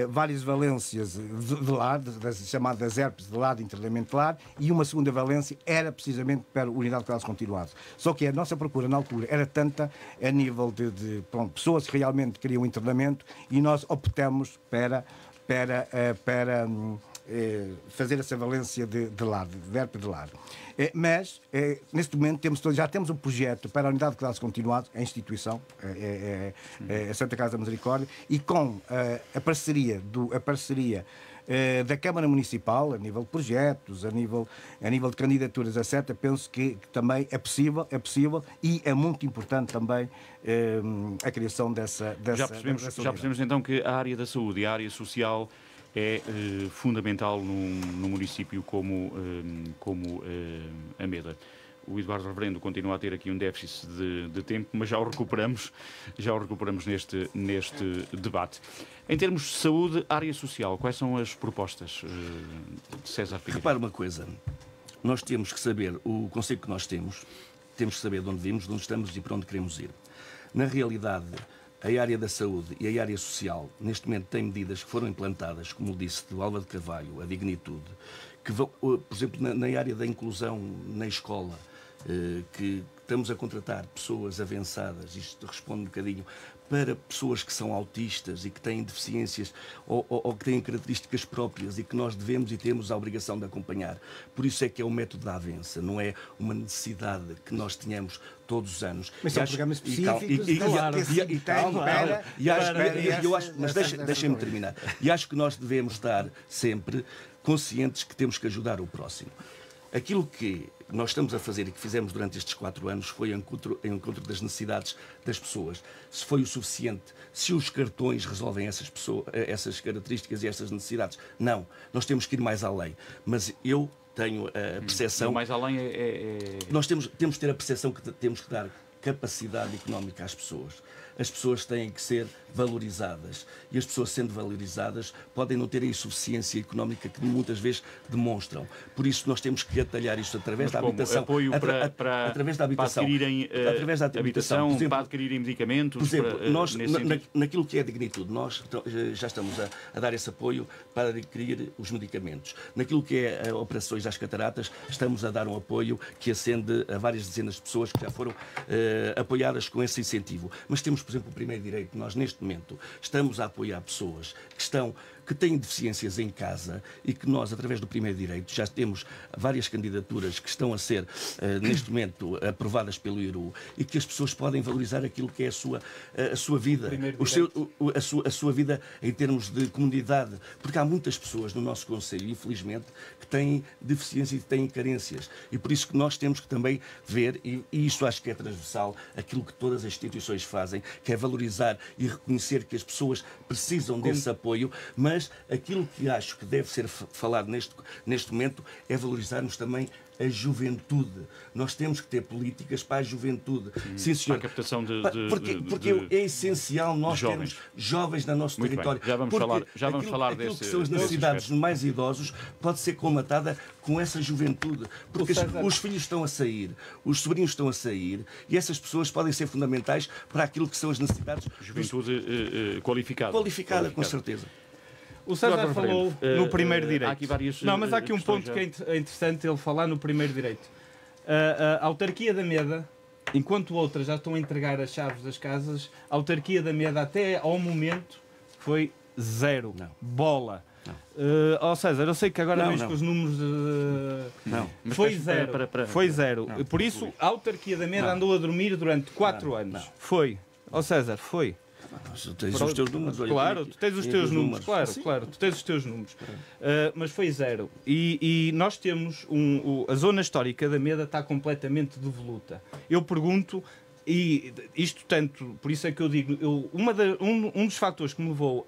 várias valências de lar, das chamadas ERPs de lar, de internamento de lar, e uma segunda valência era precisamente para a unidade de cuidados continuados. Só que a nossa procura na altura era tanta a nível de pessoas que realmente queriam internamento, e nós optamos para fazer essa valência de lar, de ERP de lar. Mas, neste momento, já temos um projeto para a unidade de cuidados continuados, a instituição, a Santa Casa da Misericórdia, e com a parceria da Câmara Municipal, a nível de projetos, a nível de candidaturas, etc., penso que também é possível e é muito importante também a criação dessa já percebemos então que a área da saúde e a área social é fundamental num município como a Meda. O Eduardo Reverendo continua a ter aqui um déficit de tempo, mas já o recuperamos neste debate. Em termos de saúde, área social, quais são as propostas de César Figueiredo? Repara uma coisa, nós temos que saber o conceito que nós temos temos que saber de onde vimos, de onde estamos e para onde queremos ir. Na realidade, a área da saúde e a área social, neste momento, tem medidas que foram implantadas, como disse, do Álvaro de Carvalho, a Dignitude, que vão, por exemplo, na área da inclusão na escola, que estamos a contratar pessoas avançadas, isto responde um bocadinho, para pessoas que são autistas e que têm deficiências ou que têm características próprias e que nós devemos e temos a obrigação de acompanhar. Por isso é que é o método da Avença, não é uma necessidade que nós tenhamos todos os anos. Mas são programas específicos, mas deixem-me terminar. E acho que nós devemos estar sempre conscientes que temos que ajudar o próximo. Aquilo que nós estamos a fazer e que fizemos durante estes 4 anos foi o encontro das necessidades das pessoas. Se foi o suficiente, se os cartões resolvem essas características e essas necessidades. Não, nós temos que ir mais além. Mas eu tenho a percepção... Mais além Nós temos que ter a percepção que temos que dar capacidade económica às pessoas. As pessoas têm que ser valorizadas. E as pessoas, sendo valorizadas, podem não ter a insuficiência económica que muitas vezes demonstram. Por isso, nós temos que atalhar isto através da habitação. Apoio através da habitação. Para adquirirem habitação, para adquirirem medicamentos. Por exemplo, nós, naquilo que é dignitude, nós já estamos a dar esse apoio para adquirir os medicamentos. Naquilo que é operações às cataratas, estamos a dar um apoio que ascende a várias dezenas de pessoas que já foram apoiadas com esse incentivo. Mas temos, por exemplo, o primeiro direito. Nós, neste momento, estamos a apoiar pessoas que têm deficiências em casa e que nós, através do primeiro direito, já temos várias candidaturas que estão a ser, neste momento, aprovadas pelo IRU e que as pessoas podem valorizar aquilo que é a sua vida, a sua vida em termos de comunidade. Porque há muitas pessoas no nosso Conselho, infelizmente, que têm deficiência e que têm carências. E por isso que nós temos que também ver, e isto acho que é transversal, aquilo que todas as instituições fazem, que é valorizar e reconhecer que as pessoas precisam desse apoio, mas aquilo que acho que deve ser falado neste momento é valorizarmos também a juventude. Nós temos que ter políticas para a juventude. Sim, senhor. Para a captação porque é essencial nós termos jovens no nosso território. Bem. Já vamos falar aquilo que são as necessidades dos mais idosos pode ser colmatada com essa juventude. Porque os filhos estão a sair, os sobrinhos estão a sair e essas pessoas podem ser fundamentais para aquilo que são as necessidades. Juventude qualificada. Qualificada, com certeza. O César falou no primeiro direito. Há aqui várias mas há aqui um ponto que é interessante ele falar no primeiro direito. A autarquia da Meda, enquanto outras já estão a entregar as chaves das casas, a autarquia da Meda até ao momento foi zero. Não. Bola. César, eu sei que agora vens com os números Não. Foi zero. Foi zero. Por isso, a autarquia da Meda andou a dormir durante 4 anos. Não. Foi. César, foi. Tu tens os teus números. Claro, tu tens os teus números. Claro, tu tens os teus números. Mas foi zero. E nós temos a zona histórica da Meda está completamente devoluta. Eu pergunto, e isto tanto, por isso é que eu digo, um dos fatores que me levou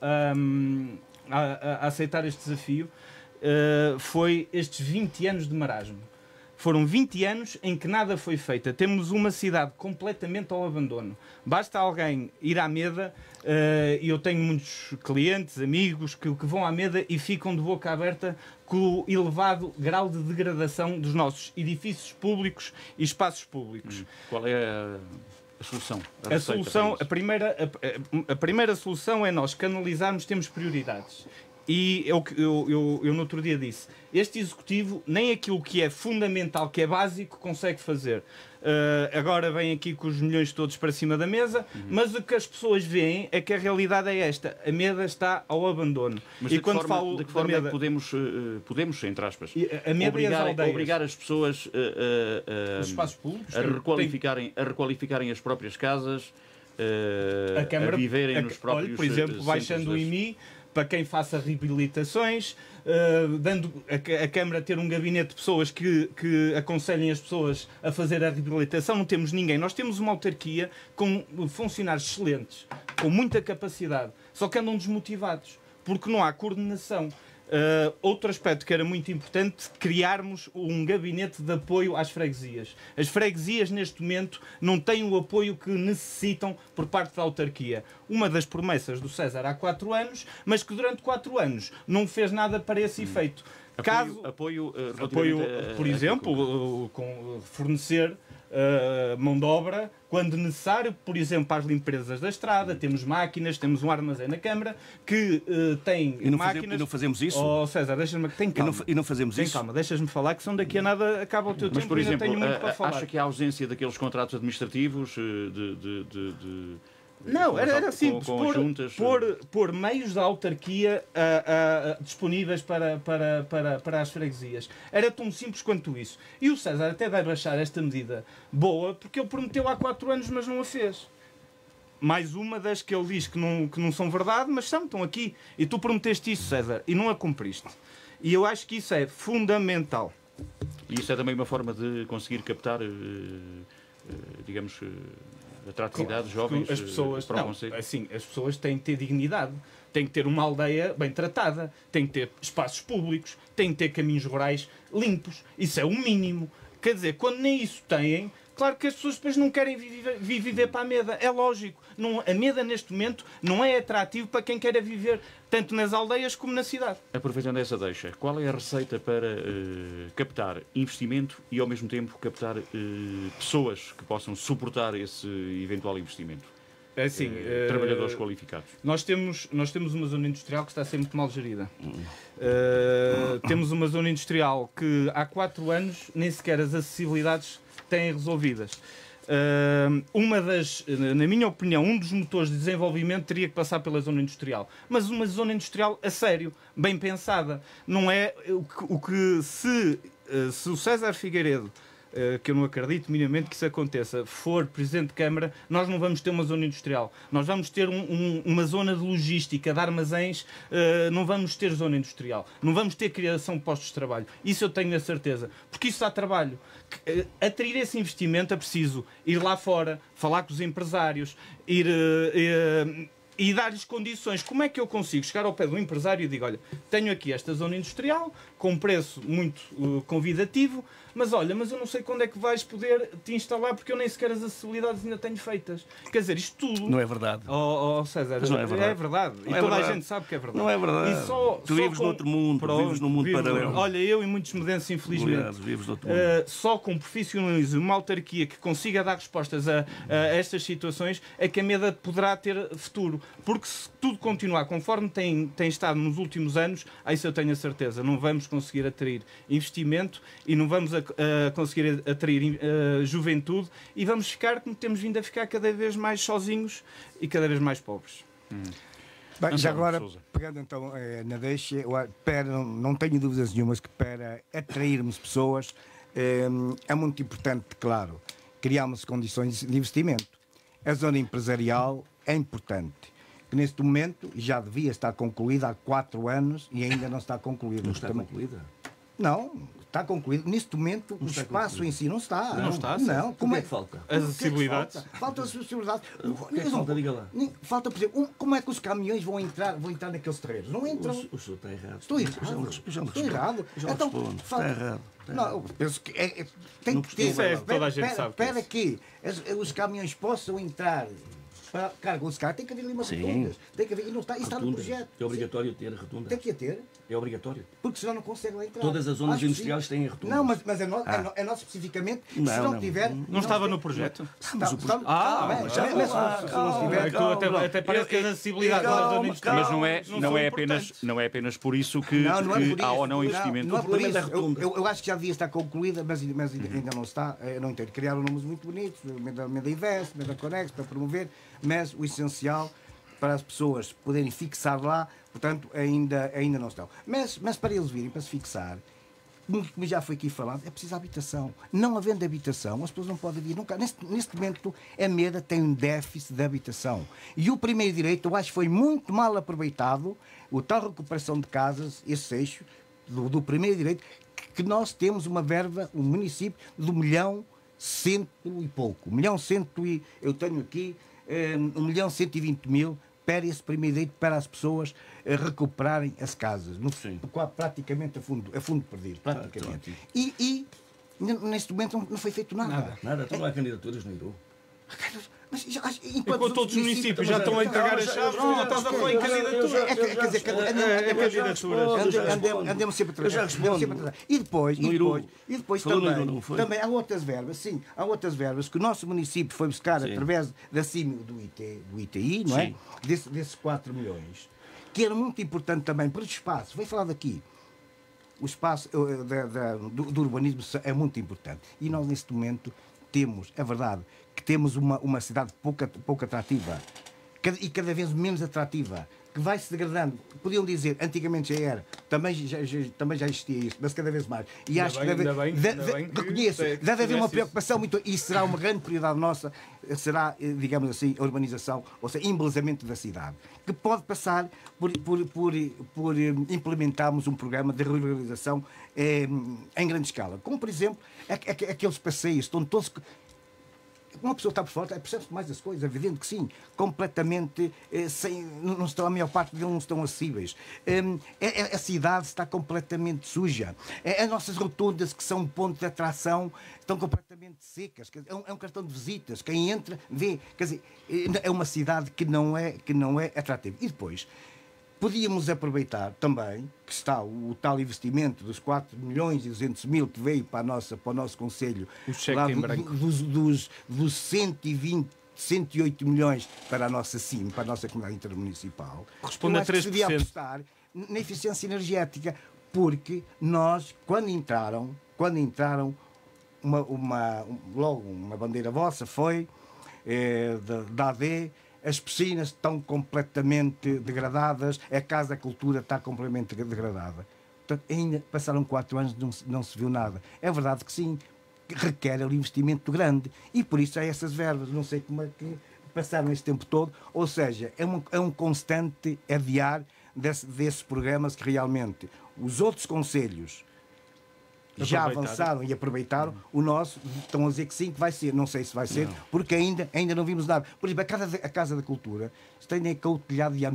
a aceitar este desafio foi estes 20 anos de marasmo. Foram 20 anos em que nada foi feito. Temos uma cidade completamente ao abandono. Basta alguém ir à Meda, e eu tenho muitos clientes, amigos, que vão à Meda e ficam de boca aberta com o elevado grau de degradação dos nossos edifícios públicos e espaços públicos. Qual é a solução? A primeira solução é nós canalizarmos, temos prioridades. E eu no outro dia disse, este Executivo nem aquilo que é fundamental, que é básico, consegue fazer. Agora vem aqui com os milhões todos para cima da mesa, mas o que as pessoas veem é que a realidade é esta. A Meda está ao abandono. Mas de que forma é que podemos, entre aspas, obrigar as pessoas os espaços públicos, a requalificarem as próprias casas, a viverem nos próprios por exemplo, baixando o IMI, para quem faça reabilitações, dando a Câmara ter um gabinete de pessoas que aconselhem as pessoas a fazer a reabilitação. Não temos ninguém. Nós temos uma autarquia com funcionários excelentes, com muita capacidade, só que andam desmotivados, porque não há coordenação. Outro aspecto que era muito importante, criarmos um gabinete de apoio às freguesias. As freguesias, neste momento, não têm o apoio que necessitam por parte da autarquia. Uma das promessas do César há 4 anos, mas que durante 4 anos não fez nada para esse efeito. Apoio por exemplo, fornecer mão de obra, quando necessário, por exemplo, para as limpezas da estrada, temos máquinas, temos um armazém na Câmara que tem máquinas... E não fazemos isso? Oh, César, deixa-me... Tem calma. E não fazemos isso? Tem calma, deixas-me falar, que são daqui a nada acaba o teu tempo. Mas, por exemplo, tenho muito para falar. acha que a ausência daqueles contratos administrativos Não, era simples, com juntas, pôr meios da autarquia disponíveis para as freguesias. Era tão simples quanto isso. E o César até deve achar esta medida boa, porque ele prometeu há 4 anos, mas não a fez. Mais uma das que ele diz que não são verdade, mas estão aqui. E tu prometeste isso, César, e não a cumpriste. E eu acho que isso é fundamental. E isso é também uma forma de conseguir captar, digamos... atratividade, jovens, as pessoas, para o Conselho? Assim, as pessoas têm que ter dignidade, têm que ter uma aldeia bem tratada, têm que ter espaços públicos, têm que ter caminhos rurais limpos. Isso é o mínimo. Quer dizer, quando nem isso têm, claro que as pessoas depois não querem viver para a Meda. É lógico. A Meda, neste momento, não é atrativo para quem queira viver tanto nas aldeias como na cidade. Aproveitando essa deixa, qual é a receita para captar investimento e, ao mesmo tempo, captar pessoas que possam suportar esse eventual investimento? É assim, trabalhadores qualificados. Nós temos uma zona industrial que está a ser muito mal gerida. Temos uma zona industrial que há 4 anos nem sequer as acessibilidades têm resolvidas. Na minha opinião, um dos motores de desenvolvimento teria que passar pela zona industrial. Mas uma zona industrial a sério, bem pensada. Não é se o César Figueiredo, que eu não acredito minimamente que isso aconteça, for Presidente de Câmara, nós não vamos ter uma zona industrial. Nós vamos ter uma zona de logística, de armazéns, não vamos ter zona industrial. Não vamos ter criação de postos de trabalho. Isso eu tenho a certeza. Porque isso dá trabalho. Atrair esse investimento é preciso ir lá fora, falar com os empresários, e dar-lhes condições. Como é que eu consigo chegar ao pé do empresário e digo, olha, tenho aqui esta zona industrial, com um preço muito convidativo, mas olha, mas eu não sei quando é que vais poder te instalar, porque eu nem sequer as acessibilidades ainda tenho feitas. Quer dizer, isto tudo... Não é verdade. César, mas não é verdade. É verdade. Não e é toda verdade. a gente sabe que é verdade. Não é verdade. Tu vives noutro mundo, vives num mundo paralelo. Olha, eu e muitos medenses, infelizmente. Aliás, vives noutro mundo. Só com profissionalismo, uma autarquia que consiga dar respostas a estas situações, é que a Meda poderá ter futuro. Porque se tudo continuar conforme tem estado nos últimos anos, isso eu tenho a certeza, não vamos conseguir atrair investimento e não vamos conseguir atrair juventude, e vamos ficar como temos vindo a ficar, cada vez mais sozinhos e cada vez mais pobres. Bem, já agora, pegando então na deixa, não tenho dúvidas nenhumas que para atrairmos pessoas é muito importante, claro, criarmos condições de investimento. A zona empresarial é importante, que neste momento já devia estar concluída há 4 anos e ainda não está concluída. Não está concluída? Não, está concluído. Neste momento, o espaço em si não está. Não está. Não. Como é que falta? As acessibilidades. Falta as acessibilidades. O que é que falta? Diga lá. Falta, por exemplo, como é que os caminhões vão entrar naqueles terrenos? Não entram. O senhor está errado. Estou errado. Estou errado. Então, está errado. Não, eu penso que tem que ter. Toda a gente sabe. Para que os caminhões possam entrar para carga os carros, tem que haver ali umas rotundas. Tem que haver, e não está, está no projeto. É obrigatório ter rotunda. Tem que ter. É obrigatório. Porque senão não consegue lá entrar. Todas as zonas industriais têm rotundas. Não, mas é nosso especificamente. Se não tiver. Não estava no projeto? Se não tiver. Até parece que as acessibilidades da zona industrial. Mas não é apenas por isso que há ou não investimento. Não é por isso. Eu acho que já devia estar concluída, mas ainda não está. Eu não entendo. Criaram nomes muito bonitos, Meda Invest, Meda Conex, para promover, mas o essencial para as pessoas poderem fixar lá, portanto, ainda não estão. Mas para eles virem, para se fixar, como já foi aqui falado, é preciso habitação. Não havendo habitação, as pessoas não podem vir nunca. Neste momento, a Meda tem um déficit de habitação. E o primeiro direito, eu acho que foi muito mal aproveitado, o tal recuperação de casas, esse eixo, do primeiro direito, que nós temos uma verba, um município, de 1.100.000 e pouco. 1.100.000, eu tenho aqui 1.120.000 para esse primeiro direito, para as pessoas recuperarem as casas, praticamente a fundo perdido, praticamente. E neste momento não foi feito nada. Nada, não há candidaturas no Iru. Mas enquanto todos os municípios já estão a entregar as chaves, já estás a falar em candidatura. Quer dizer, andemos sempre atrás. E depois também há outras verbas, sim, há outras verbas que o nosso município foi buscar através da CIMI do ITI, não é? Desses 4 milhões, que era muito importante também para o espaço. Vem falar daqui. O espaço do urbanismo é muito importante. E nós, neste momento, temos, é verdade, que temos uma cidade pouco atrativa e cada vez menos atrativa, que vai se degradando. Podiam dizer, antigamente já era, também já existia isso, mas cada vez mais. E acho que reconheço, deve haver uma preocupação muito, e será uma grande prioridade nossa, será, digamos assim, a urbanização, ou seja, embelezamento da cidade, que pode passar por implementarmos um programa de ruralização em grande escala. Como, por exemplo, aqueles passeios, estão todos... Uma pessoa está por fora, percebe-se mais das coisas, é evidente que sim, completamente, não estão, a maior parte deles não estão acessíveis. A cidade está completamente suja. As nossas rotundas, que são um ponto de atração, estão completamente secas. É um cartão de visitas. Quem entra, vê. Quer dizer, é uma cidade que não é atrativa. E depois, podíamos aproveitar também que está o tal investimento dos 4.200.000 que veio para o nosso Conselho, lá dos 108 milhões para a nossa CIM, para a nossa Comunidade Intermunicipal. Corresponde a 3%. Devia apostar na eficiência energética, porque nós, quando entraram logo uma bandeira vossa foi da AD. As piscinas estão completamente degradadas, a Casa da Cultura está completamente degradada. Portanto, ainda passaram 4 anos e não se viu nada. É verdade que sim, que requer ali investimento grande. E por isso há essas verbas. Não sei como é que passaram esse tempo todo. Ou seja, é um constante adiar desses programas que realmente os outros concelhos já avançaram e aproveitaram. O nosso estão a dizer que sim, que vai ser. Não sei se vai ser, porque ainda não vimos nada. Por exemplo, a Casa da Cultura tem aquele telhado de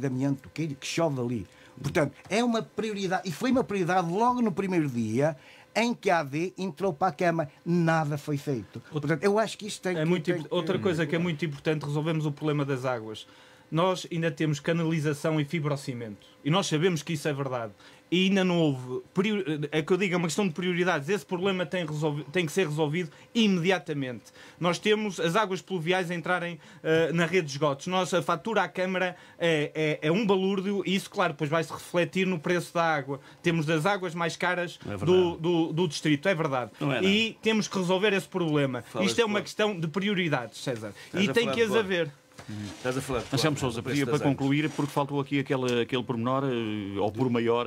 amianto que chove ali. Portanto, é uma prioridade, e foi uma prioridade logo no primeiro dia em que a AD entrou para a Câmara. Nada foi feito. Portanto, eu acho que isto tem outra coisa que é muito importante, resolvemos o problema das águas. Nós ainda temos canalização e fibrocimento. E nós sabemos que isso é verdade. E ainda não houve... É que eu digo, é uma questão de prioridades. Esse problema tem que ser resolvido imediatamente. Nós temos as águas pluviais a entrarem na rede de esgotos. A fatura à Câmara é um balúrdio e isso, claro, depois vai-se refletir no preço da água. Temos das águas mais caras do distrito, é verdade. E temos que resolver esse problema. Isto é uma questão de prioridades, César. E tem que as haver. Estás a falar de Anselmo Sousa, pedia para concluir, porque faltou aqui aquele pormenor, ou por maior,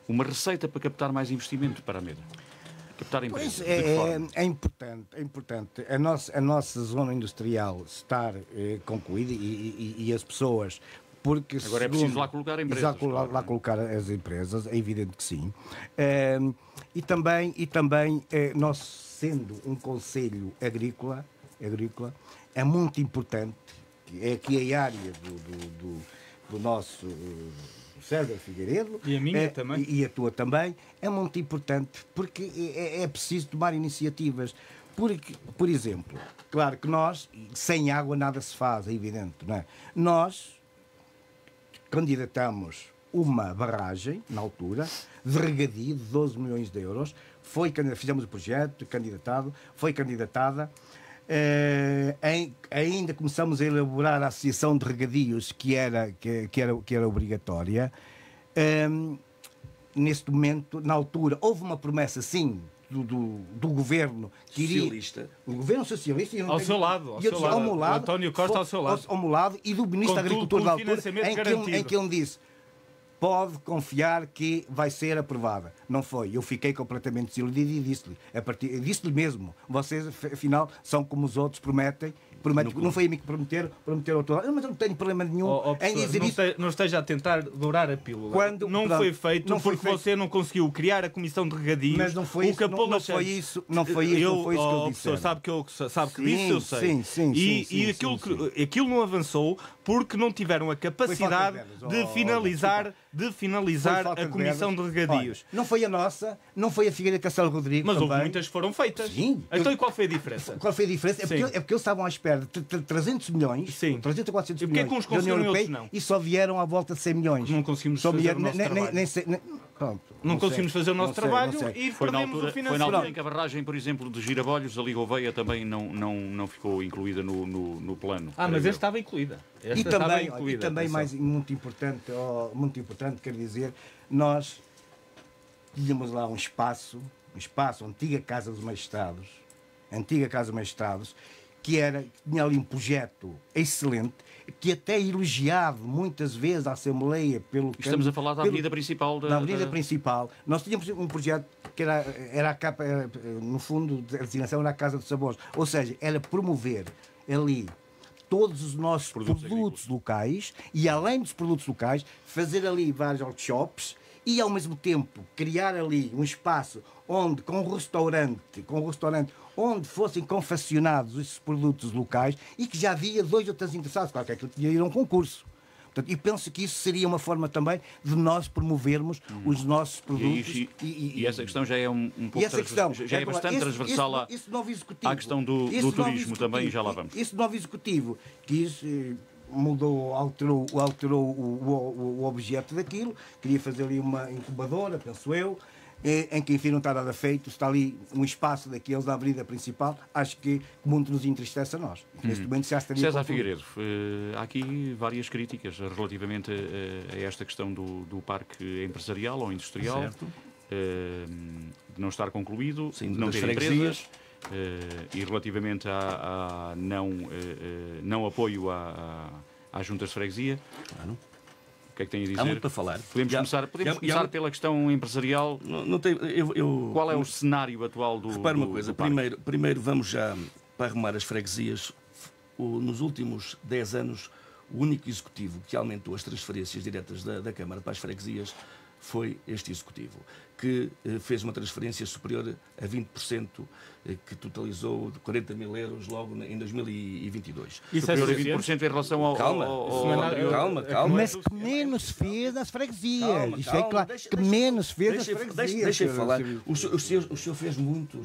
uma receita para captar mais investimento para a MEDA. Captar empresas. É importante a nossa zona industrial estar concluída e as pessoas... Porque agora é preciso lá colocar empresas. Lá colocar as empresas, é evidente que sim. E também nós, sendo um concelho agrícola, é muito importante, é aqui a área do nosso César Figueiredo, e a minha também, e a tua também, é muito importante porque é preciso tomar iniciativas. Porque, por exemplo, claro que nós, sem água nada se faz, é evidente, não é? Nós candidatamos uma barragem, na altura, de regadio de 12 milhões de euros, fizemos o projeto, foi candidatada. Ainda começamos a elaborar a associação de regadios que era obrigatória. Neste momento, na altura, houve uma promessa, sim, do governo socialista. O governo socialista. Ao seu lado. António Costa ao seu lado. Ao meu lado, e do Ministro da Agricultura da altura, em que ele disse: pode confiar que vai ser aprovada. Não foi. Eu fiquei completamente desiludido e disse-lhe mesmo: vocês, afinal, são como os outros, prometem. Não foi a mim que prometeram ao outro lado. Mas eu não tenho problema nenhum em dizer isso. Não esteja a tentar dourar a pílula. Não foi feito porque você não conseguiu criar a comissão de regadio. Mas não foi isso. Não foi isso que eu disse. Sabe que disse, eu sei. Sim. Aquilo não avançou porque não tiveram a capacidade de finalizar de finalizar falta a de comissão de verbas. regadios. Olha, não foi a nossa, não foi a Figueira Castelo Rodrigo Mas também. houve muitas que foram feitas. Sim. Então e qual foi a diferença? Qual foi a diferença? Sim. É porque eles estavam à espera de 300 milhões, Sim. 300 a 400 E porque é milhões que uns da União conseguiram e outros Europeia não? e só vieram à volta de 100 milhões. Não conseguimos Só fazer vieram- o nosso trabalho. Pronto, Não conseguimos fazer o nosso não sei, trabalho não sei. e Foi na, perdemos o altura, foi na financiamento. altura em que a barragem, por exemplo, de Girabolhos, ali Gouveia, também não ficou incluída no plano. Ah, mas Creio eu. esta estava incluída. Esta E estava também, incluída, mais atenção. muito importante, quer dizer, nós tínhamos lá um espaço, antiga Casa dos Magistrados, que tinha ali um projeto excelente, que até é elogiado muitas vezes à Assembleia pelo... Estamos a falar da pelo- avenida principal Na avenida principal. Nós tínhamos um projeto que era a capa, no fundo, a designação era a Casa dos Sabores. Ou seja, era promover ali todos os nossos produtos locais e, além dos produtos locais, fazer ali vários workshops e, ao mesmo tempo, criar ali um espaço onde, com um restaurante onde fossem confeccionados esses produtos locais e que já havia 2 ou 3 interessados. Claro que aquilo tinha ido a um concurso. Portanto, e penso que isso seria uma forma também de nós promovermos os nossos produtos. E essa questão já é um pouco E essa questão, já é bastante transversal esse novo executivo, à questão do turismo também, já lá vamos. Esse novo executivo alterou o objeto daquilo, queria fazer ali uma incubadora, penso eu, em que, enfim, não está nada feito, está ali um espaço daqueles na avenida principal, acho que muito nos entristece a nós. Neste momento já estaria César concluído. Figueiredo, há aqui várias críticas relativamente a esta questão do parque empresarial ou industrial, Certo. de não estar concluído, Sim, de não das ter freguesias. empresas, e relativamente a não apoio às juntas de freguesia. Claro. O que é que tem a dizer? Há muito para falar. Podemos começar pela questão empresarial. Não tem, Qual é o cenário atual do Repare uma do coisa, parque? primeiro vamos já para arrumar as freguesias. Nos últimos 10 anos, o único executivo que aumentou as transferências diretas da Câmara para as freguesias foi este executivo, que fez uma transferência superior a 20%, que totalizou de 40 mil euros logo em 2022. Isso é Superior a suficiente? 20% em relação ao Calma, anterior. Mas que menos fez nas freguesias. Calma, Isto é claro. Que menos fez nas freguesias. Deixa eu falar. O senhor fez muito.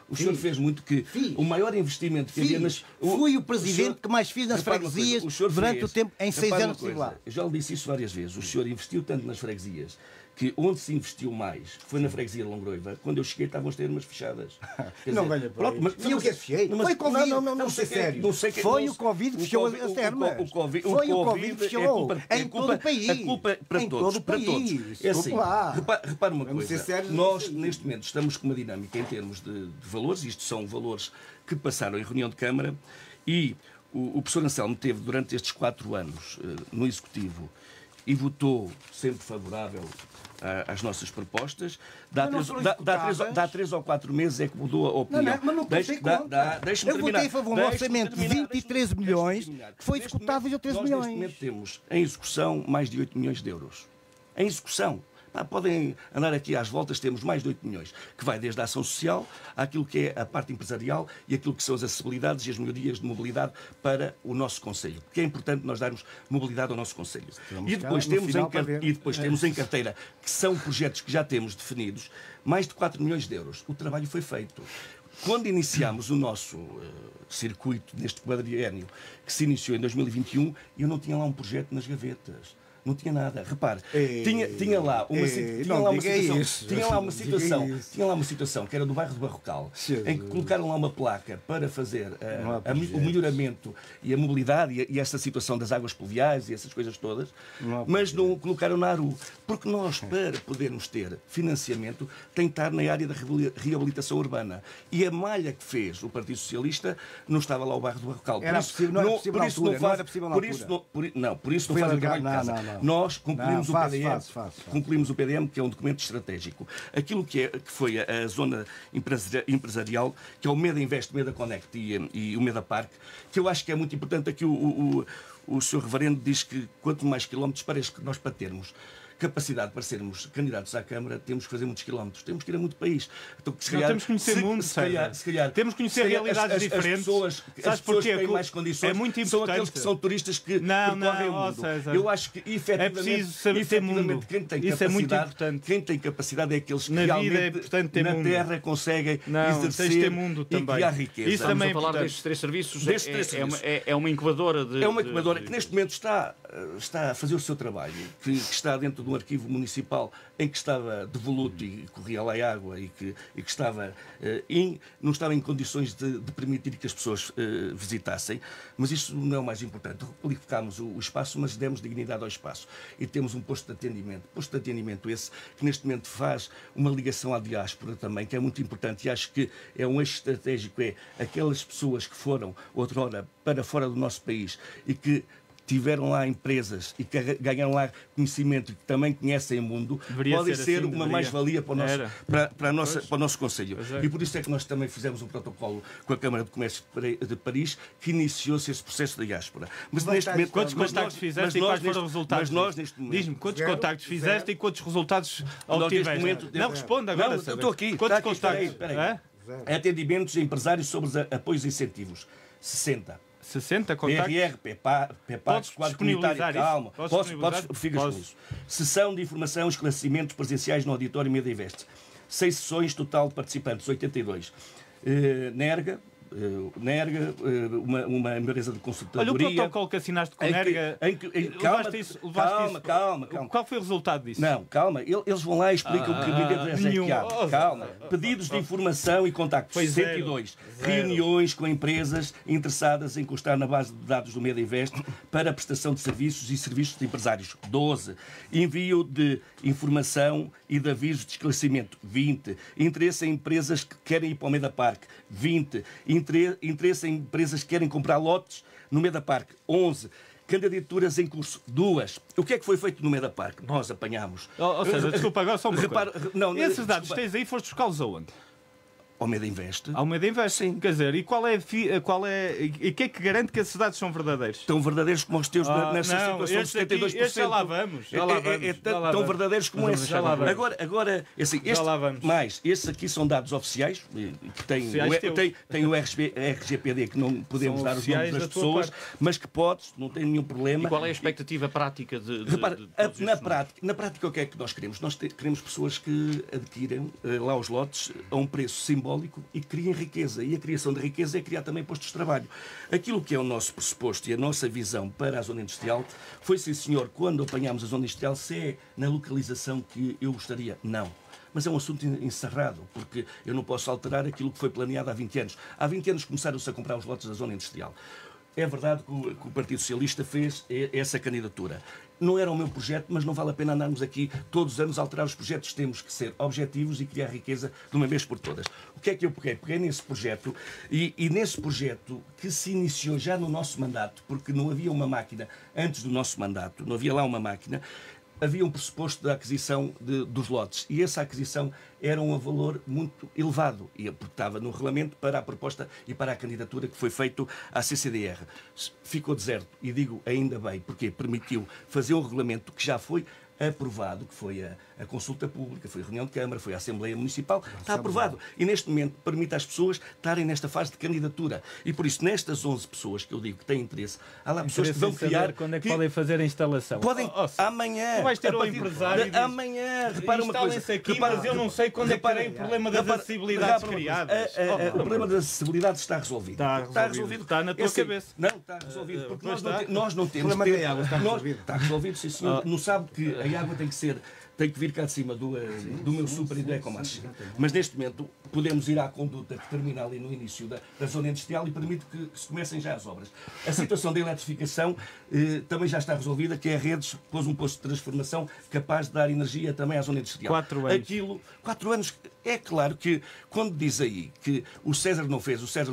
O senhor fez muito que o maior investimento que havia nas... Fui o presidente que mais fiz nas Repare uma coisa, freguesias o senhor durante fez- o tempo, em 6 repare uma anos que estive lá. coisa, eu já lhe disse isso várias vezes. O senhor investiu tanto nas freguesias que onde se investiu mais foi na freguesia de Longroiva. Quando eu cheguei estavam as termas fechadas. Quer Não dizer, venha por pronto, aí. mas- E o que é que fechei? Foi Covid. Não, sei sei sério. não sei Foi o Covid que fechou as termas. Foi o Covid que fechou. Em todo o país. A culpa é para Em todos. todo o Para país. todos. É assim, Desculpe lá. repare uma Vamos ser coisa. sérios Nós, nisso aí. neste momento, estamos com uma dinâmica em termos de valores. Isto são valores que passaram em reunião de Câmara e o professor Anselmo teve durante estes 4 anos no Executivo e votou sempre favorável às nossas propostas. Dá Mas não 3 foram executadas. 3 ou 4 meses é que mudou a opinião. Não, mas não Deixe- tem conta. deixe-me Eu terminar. votei a favor de um Deixe-me orçamento de terminar. 23 milhões, Deixe-me terminar. que foi Neste executado momento, 23 nós, milhões. Neste momento temos em execução mais de 8 milhões de euros. Em execução. Podem andar aqui às voltas, temos mais de 8 milhões, que vai desde a ação social àquilo que é a parte empresarial e aquilo que são as acessibilidades e as melhorias de mobilidade para o nosso Conselho. Porque é importante nós darmos mobilidade ao nosso Conselho. E depois, temos em carteira, que são projetos que já temos definidos, mais de 4 milhões de euros. O trabalho foi feito. Quando iniciámos o nosso circuito neste quadriênio, que se iniciou em 2021, eu não tinha lá um projeto nas gavetas. Não tinha nada. Repare, tinha lá uma situação que era do bairro de Barrocal, em que colocaram lá uma placa para fazer o melhoramento e a mobilidade e essa situação das águas pluviais e essas coisas todas, mas não colocaram na ARU. Porque nós, para podermos ter financiamento, tem que estar na área da reabilitação urbana. E a malha que fez o Partido Socialista não estava lá o bairro do Barrocal. Era possível, não era possível na altura, não era possível na altura. Por isso não Foi faz o alargado, trabalho de casa. não. Nós concluímos Não, o faz, PDM. faz. Concluímos o PDM, que é um documento estratégico. Aquilo que foi a zona empresarial, que é o MEDA Invest, MEDA Connect e o MEDA Parque, que eu acho que é muito importante. Aqui o Sr. Reverendo diz que quanto mais quilómetros parece que nós para termos. capacidade para sermos candidatos à Câmara, temos que fazer muitos quilómetros, temos que ir a muito país. Então, temos que conhecer mundo, se calhar, temos que conhecer realidades diferentes. As pessoas que têm mais condições é muito importante. são aqueles que são turistas que percorrem o mundo. Eu acho que, efetivamente, quem tem capacidade é aqueles que realmente na terra conseguem exercer e criar riqueza. Isso também é falar destes 3 serviços. É uma incubadora de... É uma incubadora que neste momento está a fazer o seu trabalho, que está dentro de um arquivo municipal em que estava devoluto e corria lá água e que não estava em condições de permitir que as pessoas visitassem, mas isso não é o mais importante. Qualificámos o espaço, mas demos dignidade ao espaço. E temos um posto de atendimento esse que neste momento faz uma ligação à diáspora também, que é muito importante e acho que é um eixo estratégico, aquelas pessoas que foram outrora para fora do nosso país e que tiveram lá empresas e que ganharam lá conhecimento e que também conhecem o mundo, podem ser uma mais-valia para o nosso Conselho. E por isso é que nós também fizemos um protocolo com a Câmara de Comércio de Paris que iniciou-se esse processo da diáspora. Mas neste momento, quantos contactos fizeste e quais foram os resultados? Diz-me, quantos contactos fizeste e quantos resultados obtiveste? Não, responda agora. Não, eu estou aqui. Quantos contactos? Atendimentos a empresários sobre apoios e incentivos. 60 contactos? PRR, PEPAC, quadro comunitário, calma. Ficas com isso. Sessão de informação, esclarecimentos presenciais no auditório Meda Invest. 6 sessões, total de participantes, 82. NERGA, uma empresa de consultadoria. Olha o protocolo que assinaste com a NERGA. Calma. Qual foi o resultado disso? Não, calma. Eles vão lá e explicam o que é calma. Pedidos de informação e contactos. 102. Reuniões com empresas interessadas em constar na base de dados do Meda Invest para a prestação de serviços e serviços de empresários. 12. Envio de informação e de avisos de esclarecimento. 20. Interesse em empresas que querem ir para o Meda Park. 20. Interesse em empresas que querem comprar lotes no Meda Park. 11. Candidaturas em curso. 2. O que é que foi feito no Meda Park? Nós apanhámos. Ou seja, desculpa, agora só uma coisa. Esses dados tens aí, foste buscá-los aonde? Ao Meda Invest. Ao Meda Invest, sim. Quer dizer, e e que é que garante que esses dados são verdadeiros? Tão verdadeiros como os teus nessa situação de 72%. Já lá vamos. Tão verdadeiros como esses. Agora, assim, estes aqui são dados oficiais, que têm o RGPD, que não podemos dar os nomes das pessoas, mas que podes, não tem nenhum problema. E qual é a expectativa prática na prática, o que é que nós queremos? Nós queremos pessoas que adquiram lá os lotes a um preço simbólico e criem riqueza. E a criação de riqueza é criar também postos de trabalho. Aquilo que é o nosso pressuposto e a nossa visão para a zona industrial foi, sim senhor, quando apanhámos a zona industrial, se é na localização que eu gostaria. Não. Mas é um assunto encerrado, porque eu não posso alterar aquilo que foi planeado há 20 anos. Há 20 anos começaram-se a comprar os lotes da zona industrial. É verdade que o Partido Socialista fez essa candidatura. Não era o meu projeto, mas não vale a pena andarmos aqui todos os anos a alterar os projetos. Temos que ser objetivos e criar riqueza de uma vez por todas. O que é que eu peguei? Peguei nesse projeto e nesse projeto que se iniciou já no nosso mandato, porque não havia uma máquina antes do nosso mandato, não havia lá uma máquina, havia um pressuposto da aquisição dos lotes e essa aquisição era um valor muito elevado e aportava no regulamento para a proposta e para a candidatura que foi feito à CCDR. Ficou deserto e digo ainda bem, porque permitiu fazer um regulamento que já foi aprovado, que foi a consulta pública, foi a reunião de Câmara, foi a Assembleia Municipal, está aprovado. E neste momento permite às pessoas estarem nesta fase de candidatura. E por isso, nestas 11 pessoas que eu digo que têm interesse, há lá pessoas que vão criar... Quando é que podem fazer a instalação? Podem, amanhã. Tu vais ter um empresário amanhã. Repara uma coisa. Aqui, mas eu não sei quando é que terei o problema das acessibilidades criadas. O problema das acessibilidades está resolvido. Está resolvido. Está na tua cabeça. Não, está resolvido. Porque nós não temos... O problema da água está resolvido. Está resolvido, sim senhor. Não sabe que a água tem que vir cá de cima do meu super e do Ecomarch. Mas neste momento podemos ir à conduta que termina ali no início da zona industrial e permite que se comecem já as obras. A situação da eletrificação também já está resolvida, que é a Redes pôs um posto de transformação capaz de dar energia também à zona industrial. 4 anos. 4 anos. É claro que quando diz aí que o César não fez, o César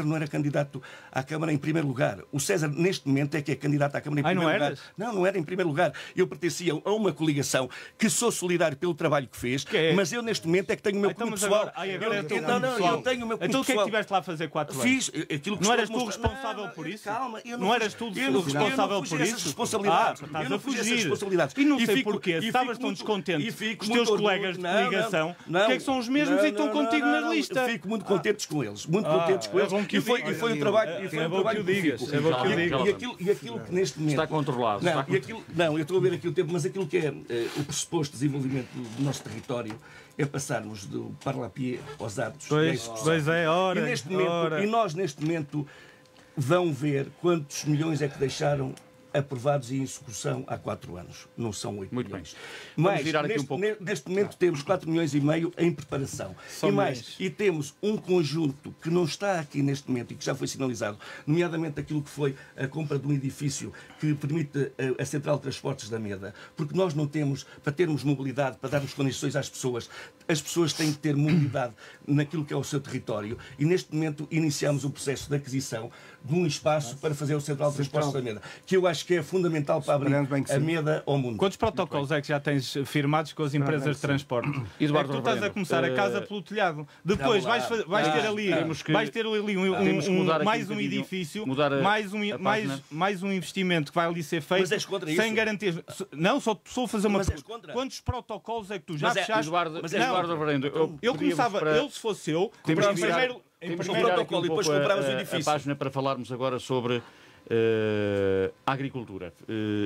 não era candidato à Câmara em primeiro lugar. O César, neste momento, é que é candidato à Câmara em primeiro lugar. Não era em primeiro lugar. Eu pertencia a uma coligação que sou solidário pelo trabalho que fez, mas eu, neste momento, é que tenho o meu clube pessoal. e agora é o teu Não, pessoal. eu tenho o meu Então o que é que estiveste lá a fazer 4 anos? Fiz aquilo que Não eras tu estou a mostrar. responsável por isso? Calma, eu Não eras tu responsável por isso? Responsabilidades. Estás a fugir. E não sei porquê. Se estavas tão descontente com os teus colegas de coligação, porque é que são os mesmos e estão contigo na lista? Fico muito contentes com eles. Muito contentes com eles. E foi um trabalho. É bom que o digas. É bom que o digas. E aquilo que neste momento. Está controlado. Não, eu estou a ver aqui o tempo, mas aquilo que é o pressuposto desenvolvimento do nosso território é passarmos do parlapié aos atos. Pois é, ora. E nós, neste momento, vão ver quantos milhões é que deixaram aprovados e em execução há 4 anos. Não são 8 Muito milhões. bem. Vamos Mas, virar aqui um pouco. neste momento, temos 4 milhões e meio em preparação. E temos um conjunto que não está aqui neste momento e que já foi sinalizado, nomeadamente aquilo que foi a compra de um edifício que permite a Central de Transportes da Meda, porque nós não temos, para termos mobilidade, para darmos condições às pessoas, as pessoas têm que ter mobilidade naquilo que é o seu território e neste momento iniciamos o processo de aquisição de um espaço para fazer o Central de Transportes da Meda, que eu acho que é fundamental para abrir a Meda ao mundo. Quantos protocolos é que já tens firmados com as empresas de transporte? Eduardo, tu estás a começar a casa pelo telhado. Depois vais ter ali mais um edifício, mais um investimento que vai ali ser feito sem garantias. Não, só fazer uma pergunta. Quantos protocolos é que tu já fechaste? Eduardo Reverendo, eu começava, se fosse eu, primeiro temos um protocolo e depois comprávamos o edifício. A página para falarmos agora sobre a agricultura.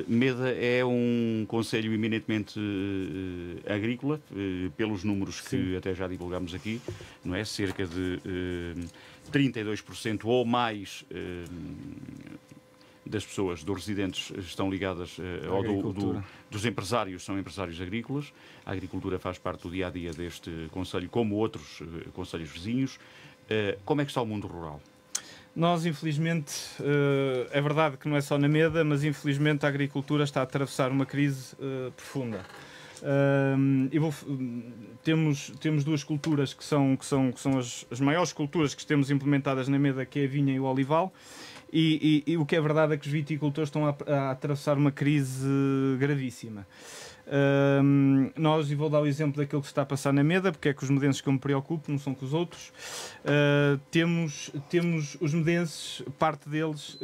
Meda é um concelho eminentemente agrícola, pelos números que até já divulgámos aqui, não é? Cerca de 32% ou mais das pessoas, dos residentes, estão ligadas dos empresários, são empresários agrícolas. A agricultura faz parte do dia-a-dia deste concelho, como outros concelhos vizinhos. Como é que está o mundo rural? Nós, infelizmente, é verdade que não é só na Meda, mas infelizmente a agricultura está a atravessar uma crise profunda. Temos duas culturas que são as maiores culturas que temos implementadas na Meda, que é a vinha e o olival. E o que é verdade é que os viticultores estão a atravessar uma crise gravíssima. E vou dar o exemplo daquilo que se está a passar na Meda, porque é que os medenses que eu me preocupo, não são com os outros. Temos os medenses, parte deles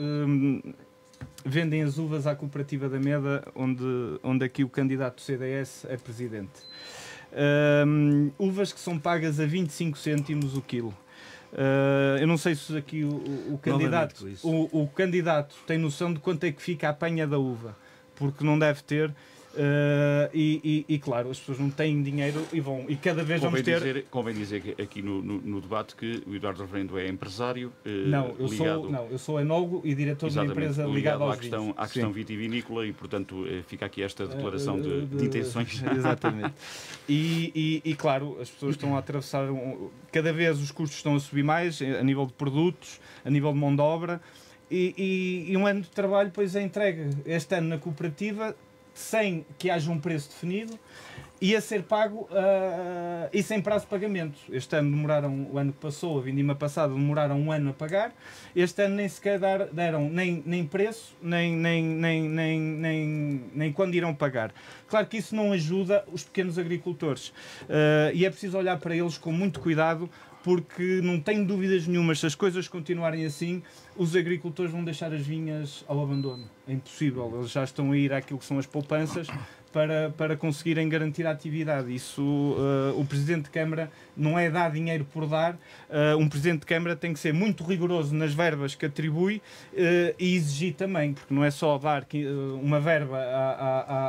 vendem as uvas à cooperativa da Meda, onde aqui o candidato do CDS é presidente. Uvas que são pagas a 25 cêntimos o quilo. Eu não sei se aqui o candidato tem noção de quanto é que fica a apanha da uva, porque não deve ter. Claro, as pessoas não têm dinheiro e cada vez vamos ter. Convém dizer que aqui no debate que o Eduardo Reverendo é empresário. Eu sou enólogo e diretor de uma empresa ligada aos vinhos. À questão vitivinícola e, portanto, fica aqui esta declaração de intenções. Exatamente. Claro, as pessoas estão a atravessar. Cada vez os custos estão a subir mais a nível de produtos, a nível de mão de obra. E um ano de trabalho, pois, é entregue este ano na cooperativa, sem que haja um preço definido e a ser pago e sem prazo de pagamento. Este ano demoraram, o ano que passou, a vindima passada, demoraram um ano a pagar. Este ano nem sequer deram nem preço, nem quando irão pagar. Claro que isso não ajuda os pequenos agricultores e é preciso olhar para eles com muito cuidado, porque não tenho dúvidas nenhumas, se as coisas continuarem assim, os agricultores vão deixar as vinhas ao abandono. É impossível, eles já estão a ir àquilo que são as poupanças para conseguirem garantir a atividade. Isso, o Presidente de Câmara não é dar dinheiro por dar, um Presidente de Câmara tem que ser muito rigoroso nas verbas que atribui e exigir também, porque não é só dar uma verba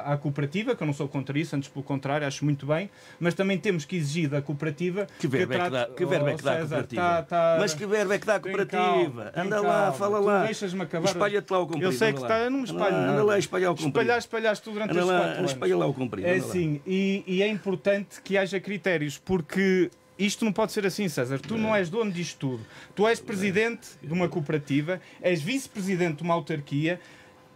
à cooperativa, que eu não sou contra isso, antes pelo contrário, acho muito bem, mas também temos que exigir da cooperativa... Que verba é que dá a cooperativa? Mas que verba é que dá a cooperativa? Anda lá, fala lá. Deixas-me acabar. Espalha-te lá o comprido. Eu sei que está, eu não me espalho. Anda lá, espalha o comprido. Espalhaste tu durante estes 4 anos. Espalha lá o comprido. É assim, e é importante que haja critérios, porque isto não pode ser assim, César. Tu não és dono disto tudo. Tu és presidente de uma cooperativa, és vice-presidente de uma autarquia,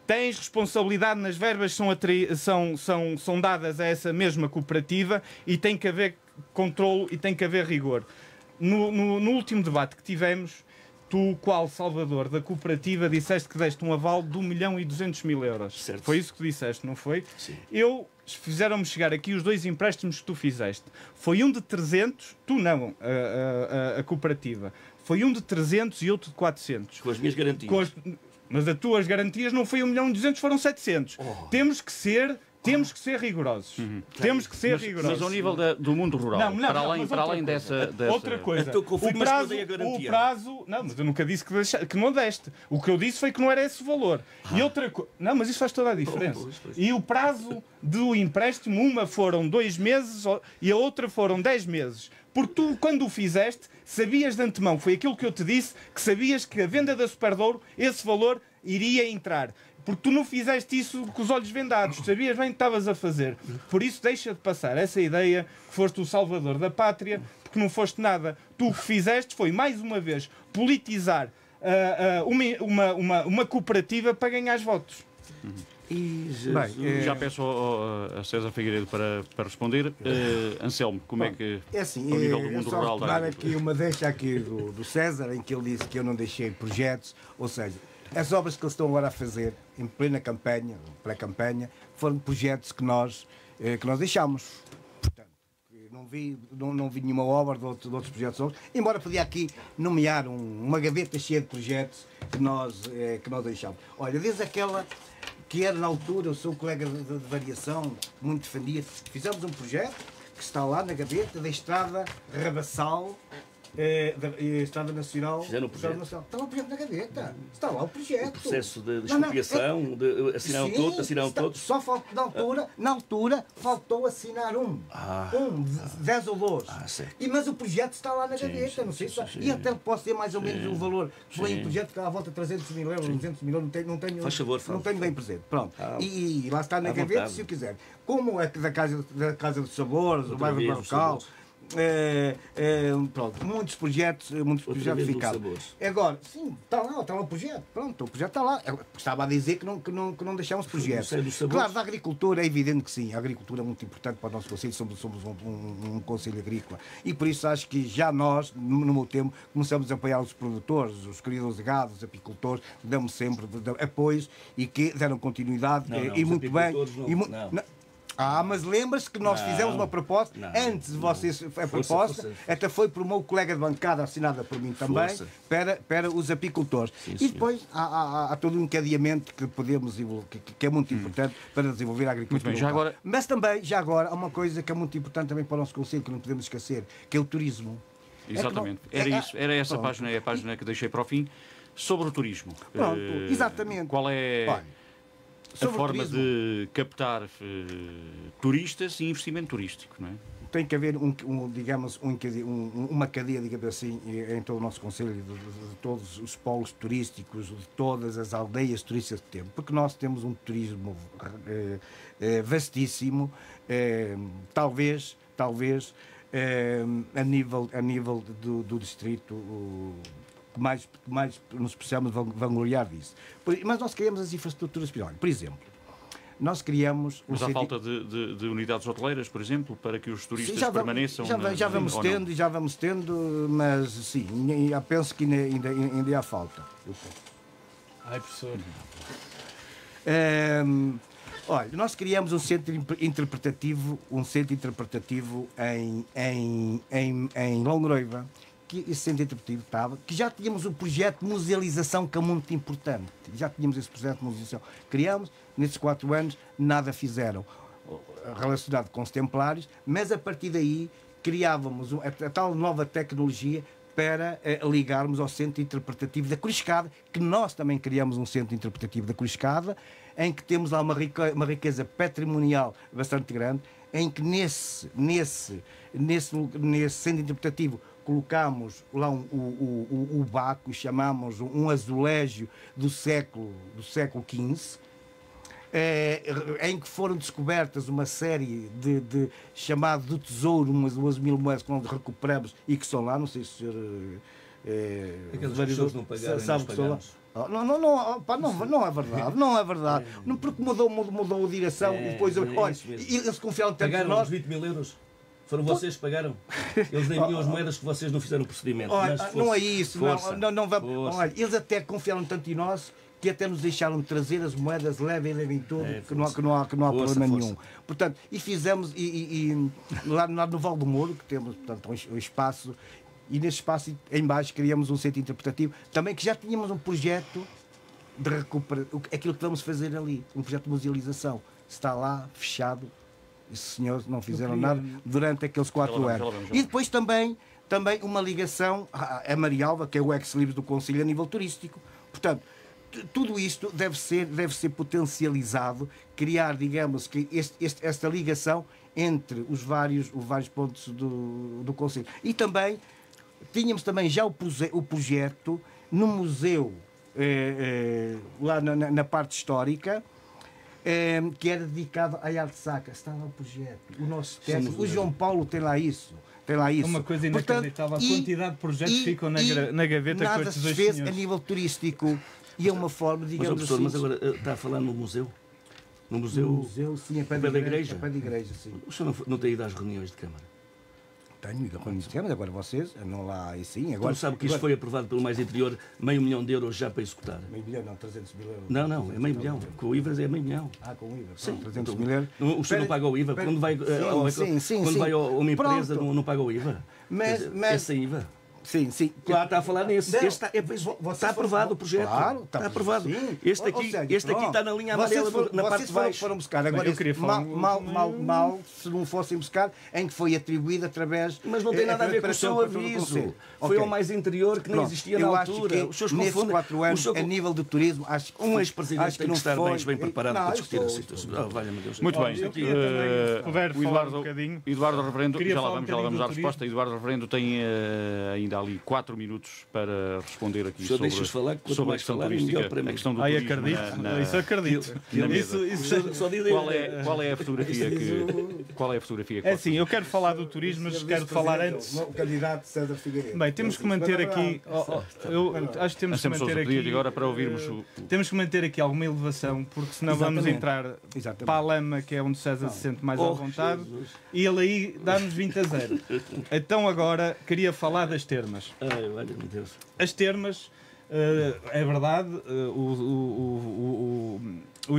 tens responsabilidade nas verbas que são dadas a essa mesma cooperativa e tem que haver controlo e tem que haver rigor. No último debate que tivemos, tu, qual salvador da cooperativa, disseste que deste um aval de 1.200.000 euros. Certo. Foi isso que disseste, não foi? Sim. Eu fizeram-me chegar aqui os 2 empréstimos que tu fizeste. Foi um de 300, tu não, a cooperativa. Foi um de 300 e outro de 400. Com as minhas garantias. Mas as tuas garantias não foi 1.200.000, foram 700. Temos que ser rigorosos. Temos que ser rigorosos. Mas ao nível do mundo rural, para além dessa... Outra coisa, o prazo... Não, mas eu nunca disse que não deste. O que eu disse foi que não era esse o valor. E outra coisa... Não, mas isso faz toda a diferença. E o prazo do empréstimo, uma foram 2 meses e a outra foram 10 meses. Porque tu, quando o fizeste, sabias de antemão, foi aquilo que eu te disse, que sabias que a venda da Superdouro, esse valor iria entrar. Porque tu não fizeste isso com os olhos vendados, sabias bem o que estavas a fazer. Por isso deixa de passar essa ideia que foste o salvador da pátria, porque não foste nada. Tu o que fizeste foi, mais uma vez, politizar uma cooperativa para ganhar votos. Bem, já peço a César Figueiredo para responder. Anselmo, como é que, assim, ao nível do mundo rural... aqui uma deixa aqui do César, em que ele disse que eu não deixei projetos, ou seja, as obras que eles estão agora a fazer, em plena campanha, pré-campanha, foram projetos que nós deixámos. Portanto, não vi nenhuma obra de outros projetos, embora podia aqui nomear uma gaveta cheia de projetos que nós deixámos. Olha, desde aquela que era na altura, eu sou colega de variação, muito defendia, fizemos um projeto que está lá na gaveta da Estrada Rabassal, Estrada Nacional. Fizeram o projeto? Está lá o projeto na gaveta. Está lá o projeto. O processo de expropriação, assinaram todos? Só faltou, na altura, faltou assinar 10 ou 12. Mas o projeto está lá na gaveta, não sei se... E até posso ter mais ou menos o valor. Foi um projeto que está à volta de 300 mil euros, 200 mil euros, não tenho bem presente. Pronto. E lá está na gaveta, se eu quiser. Como é da Casa dos Sabores, o bairro Barrocal... pronto, muitos projetos ficados. Agora, sim, está lá o projeto. Pronto, o projeto está lá. Eu estava a dizer que não deixamos projetos. Claro, da agricultura é evidente que sim. A agricultura é muito importante para o nosso concelho. Somos um concelho agrícola. E por isso acho que já nós, no meu tempo, começamos a apoiar os produtores, os criadores de gado, os apicultores, damos sempre apoios e que deram continuidade e muito bem. Mas lembra-se que nós fizemos uma proposta, antes de vocês, a proposta, até foi por meu colega de bancada, assinada por mim também, para os apicultores. Sim, e depois há todo um encadeamento que podemos que é muito importante para desenvolver a agricultura. Muito bem, agora... Mas também, já agora, há uma coisa que é muito importante também para o nosso concelho, que não podemos esquecer, que é o turismo. Exatamente, era essa página, é a página que deixei para o fim, sobre o turismo. Pronto, exatamente. Qual é... a forma de captar turistas e investimento turístico, não é? Tem que haver uma cadeia, digamos assim, em todo o nosso concelho, de todos os polos turísticos, de todas as aldeias turísticas que temos, porque nós temos um turismo vastíssimo, talvez a nível do distrito, que mais nos precisamos vangloriar disso. Mas nós criamos as infraestruturas, por exemplo, nós criamos... Mas há falta de unidades hoteleiras, por exemplo, para que os turistas permaneçam... Já vamos tendo, mas sim, penso que ainda há falta. Ai, professor. Olha, nós criamos um centro interpretativo em Longroiva, que esse centro interpretativo estava, que já tínhamos o projeto de musealização, que é muito importante. Já tínhamos esse projeto de musealização. Criámos, nesses 4 anos, nada fizeram relacionado com os templários, mas a partir daí criávamos a tal nova tecnologia para ligarmos ao centro interpretativo da Cruzcada, que nós também criamos um centro interpretativo da Cruzcada, em que temos lá uma riqueza patrimonial bastante grande, em que nesse centro interpretativo colocámos lá o Baco, chamamos um azulejo do século XV, em que foram descobertas uma série de chamado do tesouro, umas 2.000 moedas que nós recuperamos e que são lá, não sei se o senhor... Aquelas pessoas não pagaram, sabe que são lá. Não é verdade. Porque mudou a direção e depois, olha, eles confiaram tanto em nós. Pagaram os 20 mil euros? Foram vocês que pagaram? Eles nem tinham as moedas que vocês não fizeram o procedimento. Não é isso. Olha, eles até confiaram tanto em nós que até nos deixaram de trazer as moedas, levem tudo, que não há problema nenhum. Portanto, e fizemos, lá no Val do Moro, que temos, portanto, um espaço, e nesse espaço em baixo criamos um centro interpretativo, também que já tínhamos um projeto de recuperar, aquilo que vamos fazer ali, um projeto de musealização. Está lá, fechado, os senhores não fizeram nada durante aqueles 4 anos. E depois também uma ligação a Marialva, que é o ex-libris do Conselho a nível turístico. Portanto, tudo isto deve ser potencializado, criar, digamos, que esta ligação entre os vários pontos do Conselho. E também, tínhamos também já o projeto no museu, lá na parte histórica, que era dedicado à arte sacra. Está lá o projeto. O nosso técnico, o João Paulo tem lá isso. É uma coisa inacreditável. Portanto, a quantidade de projetos ficam na gaveta com estes dois senhores. Nada se fez a nível turístico. E é uma forma, digamos professor, assim... Mas agora está a falar no museu? No museu, sim, a pé da igreja. A pé da igreja, sim. O senhor não tem ido às reuniões de Câmara? Tenho ido a reuniões de Câmara, agora vocês não lá e sim. Agora, não sabe que isto foi aprovado pelo Mais Interior, €500 mil já para executar? €500 mil não, 300 mil euros. Não, é €500 mil. Com o IVA é €500 mil. Com o IVA, sim. 300 mil euros. O senhor não paga o IVA? Quando vai a uma empresa não paga o IVA? Mas é sem IVA? Sim. Claro, está a falar nesse. Está aprovado o projeto. Claro, está aprovado. Sim. Este aqui está na linha amarela, na parte de baixo. Foram buscar. Agora, eu queria falar mal, se não fossem buscar, em que foi atribuído através... Mas não tem nada a ver com o seu aviso. Foi ao Mais Interior, que não existia na altura. Os seus nesses 4 anos, a nível de turismo, acho que um ex-presidente tem que estar bem preparado para discutir a situação. Muito bem. Eduardo Reverendo, já lá vamos à resposta. Eduardo Reverendo tem ainda ali 4 minutos para responder aqui sobre a questão turística. A questão do turismo isso acredito. Qual é a fotografia que... É assim, eu quero falar do turismo, mas quero falar antes... O candidato César Figueiredo. Bem, temos que manter aqui... Eu acho que temos que manter aqui... agora para ouvirmos temos que manter aqui alguma elevação, porque senão vamos entrar para a lama, que é onde César se sente mais à vontade, e ele aí dá-nos 20-0. Então agora queria falar das termas. As termas, é verdade, o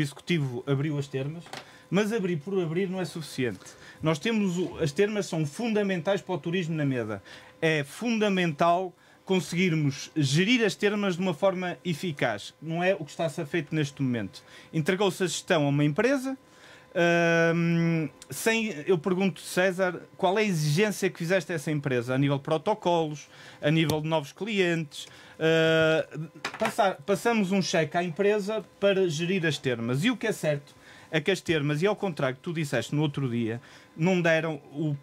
Executivo abriu as termas, mas abrir por abrir não é suficiente. Nós temos, as termas são fundamentais para o turismo na Meda. É fundamental conseguirmos gerir as termas de uma forma eficaz. Não é o que está a ser feito neste momento. Entregou-se a gestão a uma empresa. Eu pergunto, César, qual é a exigência que fizeste a essa empresa a nível de protocolos, a nível de novos clientes? Passamos um cheque à empresa para gerir as termas. E o que é certo é que as termas, e ao contrário que tu disseste no outro dia, não deram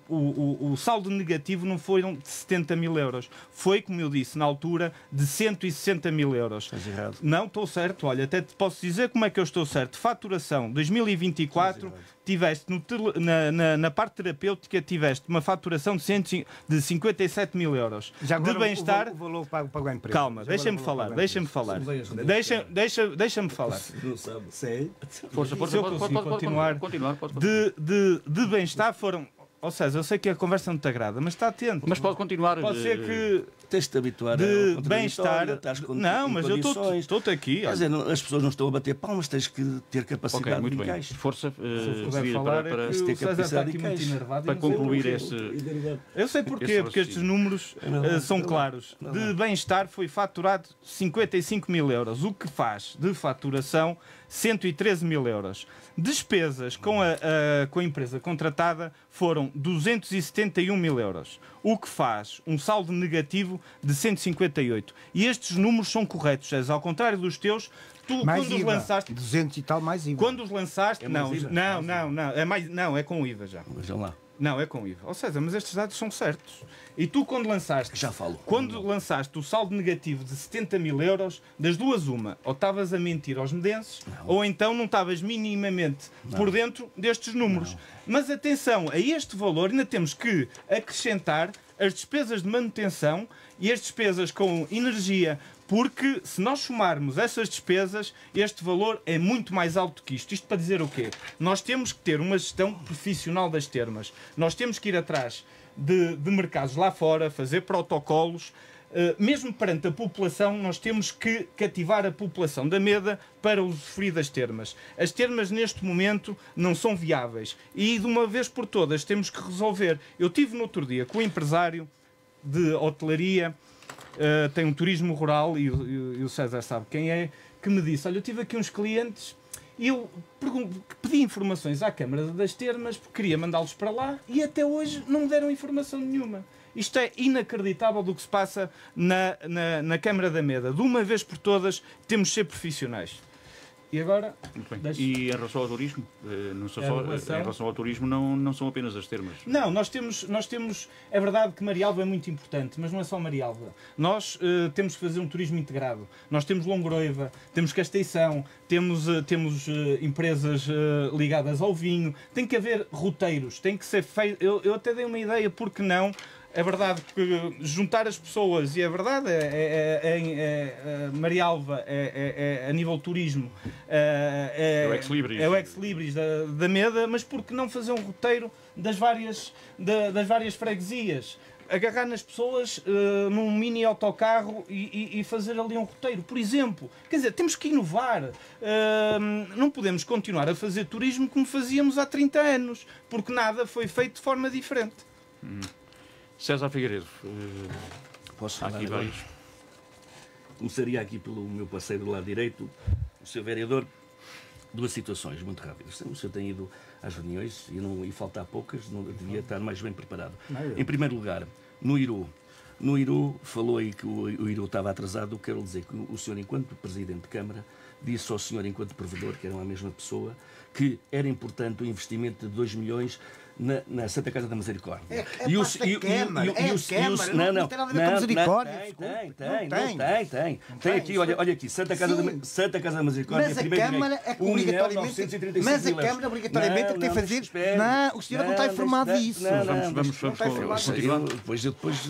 o saldo negativo não foram de 70 mil euros. Foi, como eu disse na altura, de 160 mil euros. Estás errado. Não, estou certo. Olha, até te posso dizer como é que eu estou certo. Faturação 2024, tiveste na parte terapêutica, tiveste uma faturação de 57 mil euros. Já de bem-estar. O valor pago à empresa. Calma, deixa-me falar. Deixa-me falar. Não sabe. Sei. Força, pode continuar. De bem-estar foram... Ó César, eu sei que a conversa não te agrada, mas está atento. Mas pode continuar. Pode ser que... Tens-te habituar de bem-estar. Não, mas eu estou-te aqui. Quer dizer, as pessoas não estão a bater palmas, tens que ter capacidade muito de bem. Força para capacidade para concluir esse... Eu sei porquê, porque estes números são claros. De bem-estar foi faturado 55 mil euros, o que faz de faturação 113 mil euros. Despesas com a empresa contratada foram 271 mil euros, o que faz um saldo negativo de 158. E estes números são corretos, César, ao contrário dos teus. Tu, mais quando IVA, os lançaste, 200 e tal mais IVA. Quando os lançaste, não, é com IVA já. Vejam lá. Não, é com IVA. Ou seja, mas estes dados são certos. E tu, quando lançaste... Já falo. Quando lançaste o saldo negativo de 70 mil euros, das duas uma, ou estavas a mentir aos medenses, ou então não estavas minimamente por dentro destes números. Mas atenção, a este valor ainda temos que acrescentar as despesas de manutenção e as despesas com energia, porque se nós somarmos essas despesas, este valor é muito mais alto que isto. Isto para dizer o quê? Nós temos que ter uma gestão profissional das termas. Nós temos que ir atrás de mercados lá fora, fazer protocolos, mesmo perante a população, nós temos que cativar a população da Meda para usufruir das termas. As termas, neste momento, não são viáveis. E, de uma vez por todas, temos que resolver. Eu tive no outro dia com um empresário de hotelaria, tem um turismo rural, e o César sabe quem é, que me disse, olha, eu tive aqui uns clientes e eu pedi informações à Câmara das Termas, porque queria mandá-los para lá, e até hoje não me deram informação nenhuma. Isto é inacreditável do que se passa na Câmara da Meda. De uma vez por todas, temos de ser profissionais. E agora... Muito bem. E em relação ao turismo? Em relação ao turismo, não são apenas as termas? Não, nós temos... É verdade que Marialva é muito importante, mas não é só Marialva. Nós temos que fazer um turismo integrado. Nós temos Longroiva, temos Casteição, temos empresas ligadas ao vinho. Tem que haver roteiros, tem que ser feito... Eu até dei uma ideia, por que não... É verdade que juntar as pessoas, e é verdade, Marialva a nível turismo é o ex-libris da Meda, mas por que não fazer um roteiro das várias freguesias? Agarrar nas pessoas num mini autocarro e fazer ali um roteiro, por exemplo. Quer dizer, temos que inovar. Não podemos continuar a fazer turismo como fazíamos há 30 anos, porque nada foi feito de forma diferente. César Figueiredo, posso falar aqui vários. Começaria aqui pelo meu parceiro do lado direito, o Sr. Vereador. Duas situações muito rápidas. O senhor tem ido às reuniões e falta poucas, não devia estar mais bem preparado. Em primeiro lugar, no Iru falou aí que o Iru estava atrasado. Quero dizer que o senhor, enquanto Presidente de Câmara, disse ao senhor, enquanto Provedor, que eram a mesma pessoa, que era importante o investimento de 2 milhões na Santa Casa da Misericórdia. Tem aqui, olha aqui, Santa Casa da Misericórdia. Mas a Câmara é que obrigatoriamente tem que fazer. Não, o senhor não está informado disso. Vamos continuar. Depois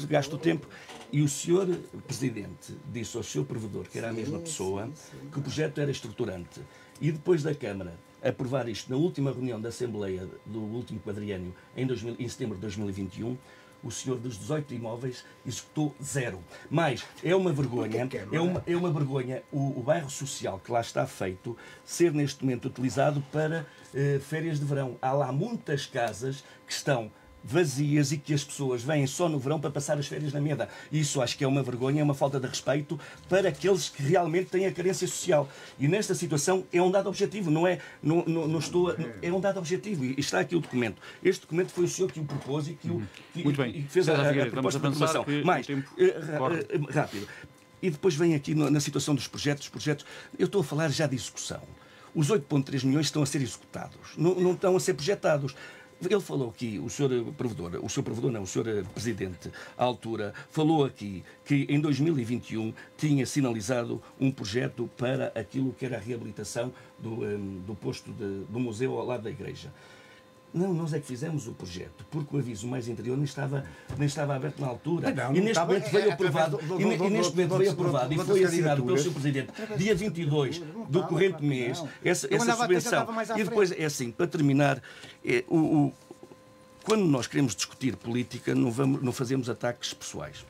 gasto o tempo. E o senhor Presidente disse ao senhor Provedor, que era a mesma pessoa, que o projeto era estruturante. E depois da Câmara aprovar isto na última reunião da Assembleia do último quadriênio, em setembro de 2021, o senhor dos 18 imóveis executou 0. Mas é uma vergonha, é uma vergonha o bairro social que lá está feito ser neste momento utilizado para férias de verão. Há lá muitas casas que estão vazias e que as pessoas vêm só no verão para passar as férias na Meda. Isso acho que é uma vergonha, é uma falta de respeito para aqueles que realmente têm a carência social. E nesta situação é um dado objetivo, é um dado objetivo. E está aqui o documento. Este documento foi o senhor que o propôs e que fez a proposta de aprovação. Mais, rápido. E depois vem aqui na situação dos projetos. Eu estou a falar já de execução. Os 8,3 milhões estão a ser executados, não estão a ser projetados. Ele falou aqui, o senhor Presidente, à altura, falou aqui que em 2021 tinha sinalizado um projeto para aquilo que era a reabilitação do posto do museu ao lado da igreja. Não, nós é que fizemos o projeto, porque o aviso mais interior nem estava aberto na altura. E neste momento veio aprovado, e foi assinado pelo Sr. Presidente, dia 22 do corrente mês, essa subvenção. E depois, é assim, para terminar, quando nós queremos discutir política, não fazemos ataques pessoais.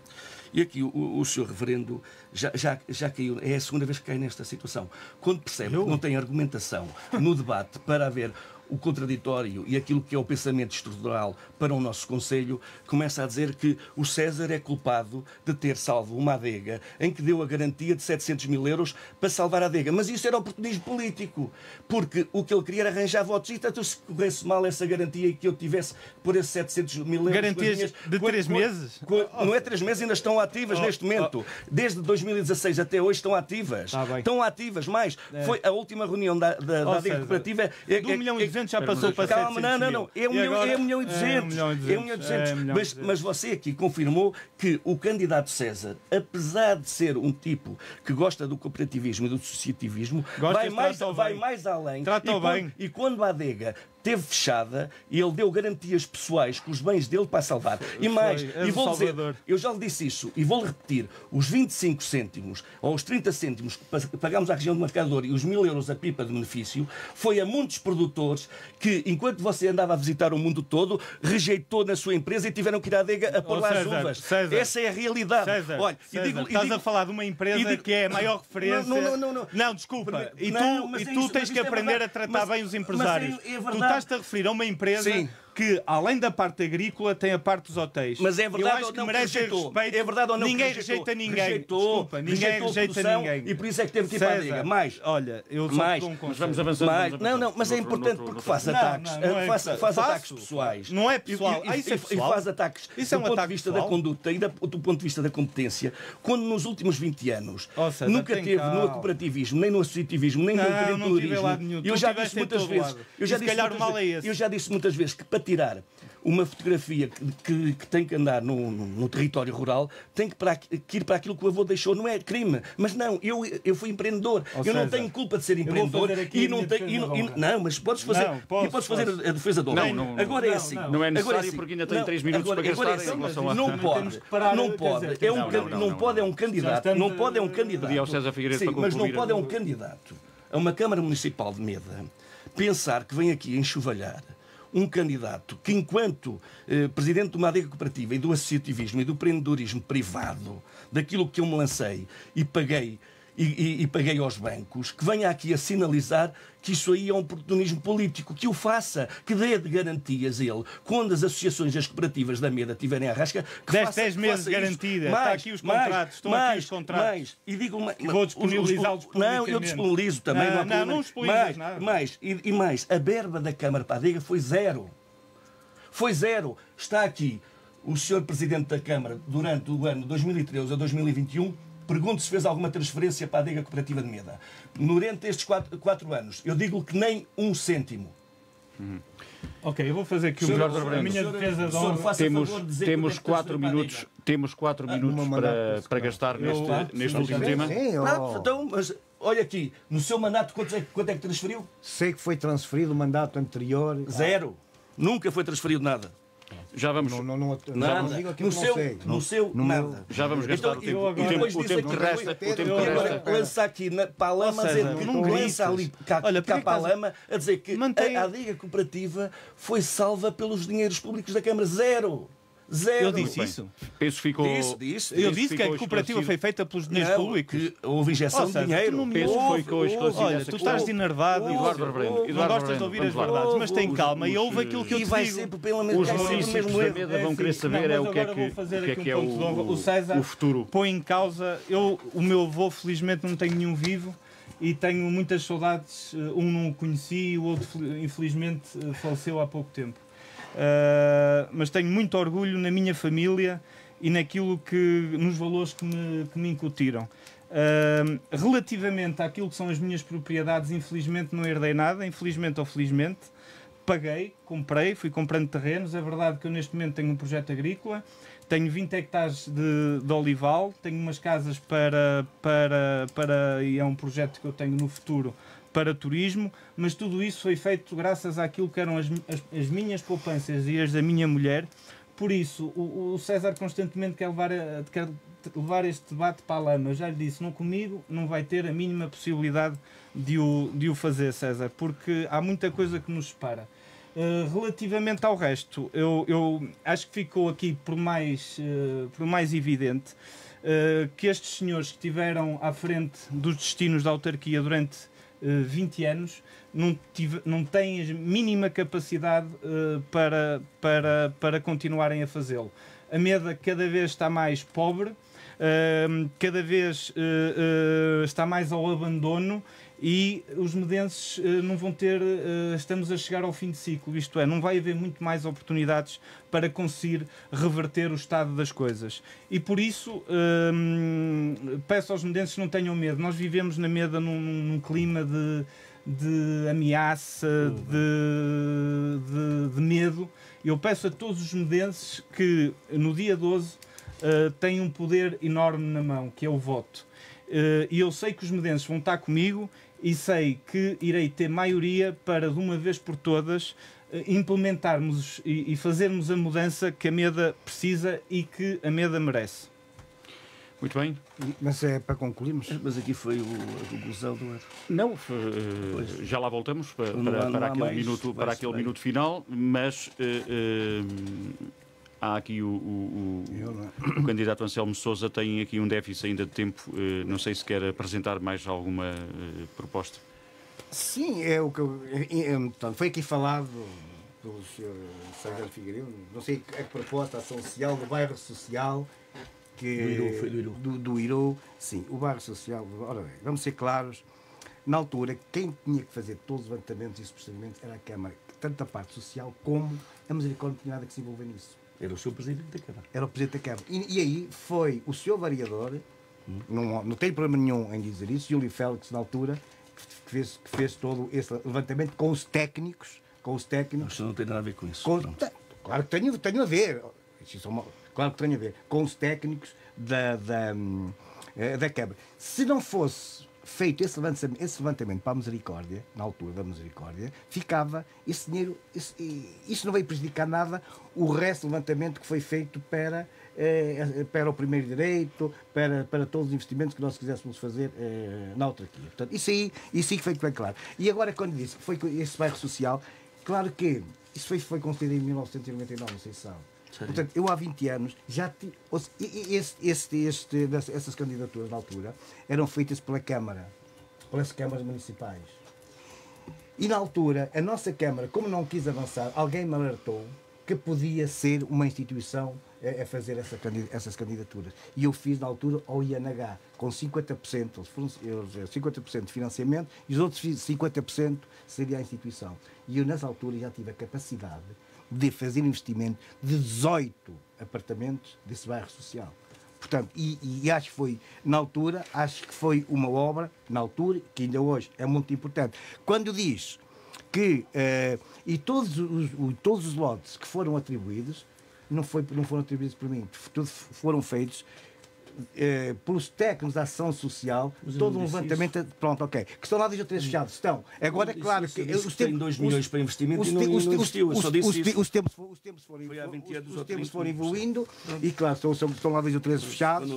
E aqui o Sr. Reverendo já caiu, é a segunda vez que cai nesta situação. Quando percebe que não tem argumentação no debate para haver o contraditório e aquilo que é o pensamento estrutural para o nosso Conselho, começa a dizer que o César é culpado de ter salvo uma adega em que deu a garantia de 700 mil euros para salvar a adega. Mas isso era oportunismo político, porque o que ele queria era arranjar votos. E tanto se corresse mal essa garantia e que eu tivesse por esses 700 mil euros... Garantias de 3 meses? Não é 3 meses, ainda estão ativas neste momento. Desde 2016 até hoje estão ativas. Estão ativas, mas foi a última reunião da adega cooperativa... De 1 milhão e 200 já passou para 700 mil. Não. É 1 milhão e 200. Mas você aqui confirmou que o candidato César, apesar de ser um tipo que gosta do cooperativismo e do associativismo, vai mais além. Trata-o bem. E quando a adega teve fechada e ele deu garantias pessoais com os bens dele para salvar. E mais, e vou dizer, eu já lhe disse isso e vou-lhe repetir, os 25 cêntimos ou os 30 cêntimos que pagámos à região do Mercador e os 1000 euros a pipa de benefício foi a muitos produtores que, enquanto você andava a visitar o mundo todo, rejeitou na sua empresa e tiveram que ir à adega a pôr lá as uvas. César, essa é a realidade. César, olha, estás a falar de uma empresa que é a maior referência. Não, desculpa. E tu tens que aprender a tratar bem os empresários. Tu estás-te a referir a uma empresa que, além da parte agrícola, tem a parte dos hotéis. Mas é verdade, eu acho que merece respeito. É verdade ou não? Ninguém rejeita ninguém. Rejeitou, ninguém rejeita ninguém. E por isso é que teve que ir para a adega. Mais. Olha, eu só mais. Mas vamos avançando. Não, mas é importante porque faz ataques. Faz ataques pessoais. Não é pessoal. E faz ataques do ponto de vista da conduta e do ponto de vista da competência. Quando nos últimos 20 anos nunca teve no cooperativismo, nem no associativismo, nem no empreendedorismo. Eu já disse muitas vezes. Eu já disse muitas vezes que para tirar uma fotografia que tem que andar no território rural tem que ir para aquilo que o avô deixou. Não é crime. Mas não, eu fui empreendedor. Eu não tenho culpa de ser empreendedor e não tenho. Não, mas podes fazer. E podes fazer a defesa do homem. Agora é assim. Não é necessário porque ainda tem 3 minutos para gastar em relação a... Não pode. Não pode é um candidato. Não pode é um candidato. Pedi ao César Figueiredo para concluir. Mas não pode é um candidato a uma Câmara Municipal de Meda pensar que vem aqui enxovalhar um candidato que, enquanto presidente de uma adega cooperativa e do associativismo e do empreendedorismo privado, daquilo que eu me lancei e paguei aos bancos, que venha aqui a sinalizar que isso aí é um oportunismo político, que o faça, que dê de garantias a ele, quando as associações e as cooperativas da Meda tiverem a rasca, que 10 meses garantida, está aqui os contratos, estão aqui os contratos. E digo, vou disponibilizá-los publicamente. Não, eu disponibilizo também. Não disponibilizas nada. Mais, a verba da Câmara para a adega foi zero. Foi zero. Está aqui o Sr. Presidente da Câmara durante o ano 2013 a 2021. Pergunto se fez alguma transferência para a adega cooperativa de Meda. Durante estes 4 anos, eu digo que nem 1 cêntimo. Ok, eu vou fazer aqui a minha defesa de honra. Temos 4 minutos, para gastar neste último tema. Então, mas olha aqui, no seu mandato quanto é que transferiu? Sei que foi transferido o mandato anterior. Zero. Nunca foi transferido nada. Já vamos. Nada. No seu nada. Já vamos gastar o tempo que resta. Lança aqui para a lama, lança ali cá para a lama, a dizer que a adega cooperativa foi salva pelos dinheiros públicos da Câmara. Zero. Eu disse isso? Penso ficou... Eu disse que a cooperativa foi feita pelos dinheiros públicos. Que houve injeção de dinheiro. Penso que ficou esclarecido. Olha, tu estás enervado. Eduardo Reverendo. Não gostas de ouvir as verdades, mas tem calma e ouve aquilo que eu te digo. Os municípios da Meda vão querer saber o que é o futuro. Põe em causa... O meu avô, felizmente, não tenho nenhum vivo. E tenho muitas saudades. Um não o conheci, o outro, infelizmente, faleceu há pouco tempo. Mas tenho muito orgulho na minha família e nos valores que me incutiram. Relativamente àquilo que são as minhas propriedades, infelizmente não herdei nada, infelizmente ou felizmente. Paguei, comprei, fui comprando terrenos. É verdade que eu neste momento tenho um projeto agrícola, tenho 20 hectares de olival, tenho umas casas e é um projeto que eu tenho no futuro para turismo, mas tudo isso foi feito graças àquilo que eram as minhas poupanças e as da minha mulher. Por isso, o César constantemente quer levar este debate para a lama. Eu já lhe disse, não comigo, não vai ter a mínima possibilidade de o fazer, César, porque há muita coisa que nos separa. Relativamente ao resto, eu acho que ficou aqui por mais evidente que estes senhores que estiveram à frente dos destinos da autarquia durante 20 anos não têm a mínima capacidade para continuarem a fazê-lo. A Meda cada vez está mais pobre, cada vez está mais ao abandono e os medenses não vão ter... estamos a chegar ao fim de ciclo, isto é, não vai haver muito mais oportunidades para conseguir reverter o estado das coisas. E por isso peço aos medenses que não tenham medo. Nós vivemos na Meda num clima de ameaça, de medo. Eu peço a todos os medenses que no dia 12 têm um poder enorme na mão, que é o voto. E eu sei que os medenses vão estar comigo e sei que irei ter maioria para, de uma vez por todas, implementarmos e fazermos a mudança que a Meda precisa e que a Meda merece. Muito bem. Mas é para concluirmos. Mas aqui foi a conclusão do erro. Não, já lá voltamos para aquele minuto final, mas há aqui o candidato Anselmo Sousa tem aqui um déficit ainda de tempo. Não sei se quer apresentar mais alguma proposta. Sim, é o que portanto, foi aqui falado pelo Sr. Sérgio Figueiredo, não sei a proposta, a ação social do bairro social do Irou. Sim, o bairro social. Ora bem, vamos ser claros, na altura, quem tinha que fazer todos os levantamentos e os procedimentos era a Câmara, tanto a parte social como a Misericórdia não tinha nada que se envolver nisso. Era o Sr. Presidente da Câmara. Era o Presidente da Câmara. E aí foi o Sr. Vereador, não tem problema nenhum em dizer isso, Júlio Félix, na altura, que fez todo esse levantamento com os técnicos. Isso não tem nada a ver com isso. Claro que tenho a ver. Claro que tenho a ver com os técnicos da Câmara. Se não fosse feito esse levantamento para a Misericórdia, na altura da Misericórdia, ficava esse dinheiro. Isso não veio prejudicar nada o resto do levantamento que foi feito para o primeiro direito, para todos os investimentos que nós quiséssemos fazer na autarquia. Portanto, isso aí foi bem claro. E agora, quando disse que foi esse bairro social, claro que isso foi concedido em 1999, não sei se sabe. Portanto, eu há 20 anos já tive. Essas candidaturas na altura eram feitas pelas câmaras municipais. E na altura, a nossa Câmara, como não quis avançar, alguém me alertou que podia ser uma instituição a fazer essas candidaturas. E eu fiz na altura ao INH, com 50%, 50% de financiamento e os outros 50% seria a instituição. E eu nessa altura já tive a capacidade de fazer investimento de 18 apartamentos desse bairro social. Portanto, e acho que foi, na altura, uma obra, na altura, que ainda hoje é muito importante. Quando diz que todos os lotes que foram atribuídos, não foram atribuídos por mim, foram feitos pelos técnicos da ação social, todo um levantamento. Pronto, ok. Que estão lá 2 ou 3 fechados. Estão. Agora, é claro que. Os têm 2 milhões para investimento e não investiu. Os tempos foram evoluindo e, claro, estão lá 2 ou 3 fechados.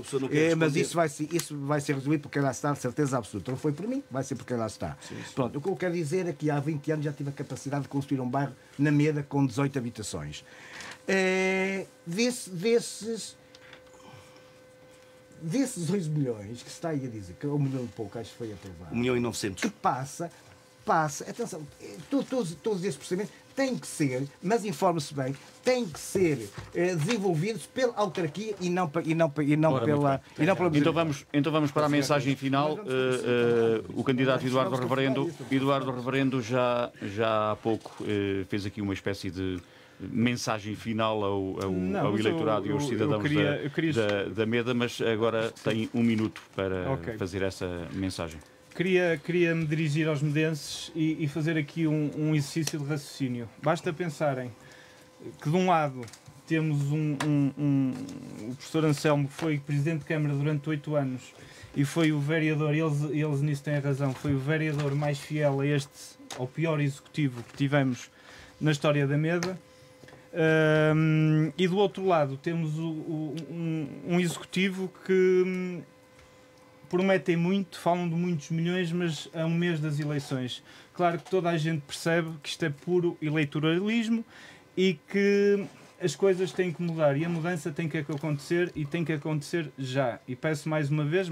Mas isso vai ser resolvido porque lá está, de certeza absoluta. Não foi por mim, vai ser porque lá está. Pronto, o que eu quero dizer é que há 20 anos já tive a capacidade de construir um bairro na Meda com 18 habitações. Desses 2 milhões que se está aí a dizer, que 1 milhão e pouco acho que foi aprovado, 1.900.000. que passa, atenção, todos esses procedimentos têm que ser, mas informe-se bem, têm que ser desenvolvidos pela autarquia e não pela. Então vamos para a mensagem final. O candidato Eduardo Reverendo já há pouco fez aqui uma espécie de mensagem final ao eleitorado e aos cidadãos da Meda, mas agora tem 1 minuto para fazer essa mensagem. Queria me dirigir aos medenses e fazer aqui um exercício de raciocínio. Basta pensarem que, de um lado, temos o professor Anselmo, que foi Presidente de Câmara durante 8 anos e foi o vereador, eles nisso têm razão, foi o vereador mais fiel ao pior executivo que tivemos na história da Meda. E do outro lado temos um executivo que prometem muito, falam de muitos milhões, mas a um mês das eleições. Claro que toda a gente percebe que isto é puro eleitoralismo e que as coisas têm que mudar e a mudança tem que acontecer e tem que acontecer já. E peço mais uma vez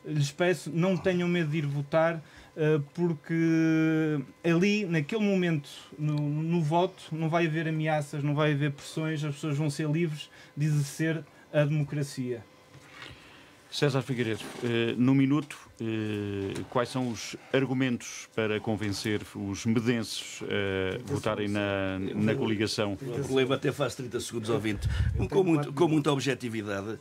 lhes peço, não tenham medo de ir votar, porque ali, naquele momento, no voto, não vai haver ameaças, não vai haver pressões, as pessoas vão ser livres de exercer a democracia. César Figueiredo, no minuto, quais são os argumentos para convencer os medenses a votarem na coligação? O problema até faz 30 segundos ao 20. Com muita objetividade,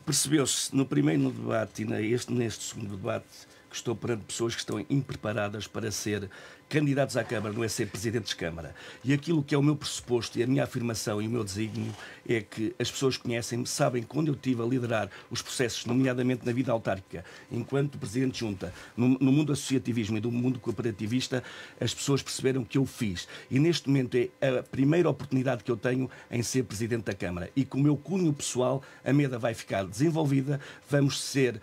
percebeu-se no primeiro debate e neste segundo debate que estou perante pessoas que estão impreparadas para ser candidatos à Câmara não é ser presidentes de Câmara. E aquilo que é o meu pressuposto e a minha afirmação e o meu desígnio é que as pessoas conhecem-me, sabem que quando eu estive a liderar os processos, nomeadamente na vida autárquica, enquanto presidente de junta, no mundo associativismo e do mundo cooperativista, as pessoas perceberam que eu fiz. E neste momento é a primeira oportunidade que eu tenho em ser presidente da Câmara. E com o meu cunho pessoal, a MEDA vai ficar desenvolvida, vamos ser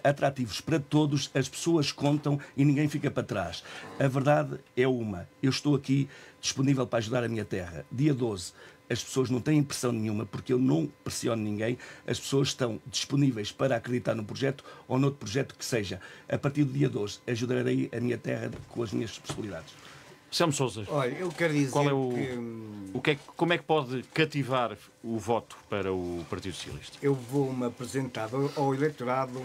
atrativos para todos, as pessoas contam e ninguém fica para trás. A verdade é uma. Eu estou aqui disponível para ajudar a minha terra. Dia 12, as pessoas não têm pressão nenhuma, porque eu não pressiono ninguém. As pessoas estão disponíveis para acreditar no projeto ou noutro projeto que seja. A partir do dia 12, ajudarei a minha terra com as minhas possibilidades. Selmo Sousa, Olha, eu quero dizer como é que pode cativar o voto para o Partido Socialista? eu vou-me apresentar ao eleitorado,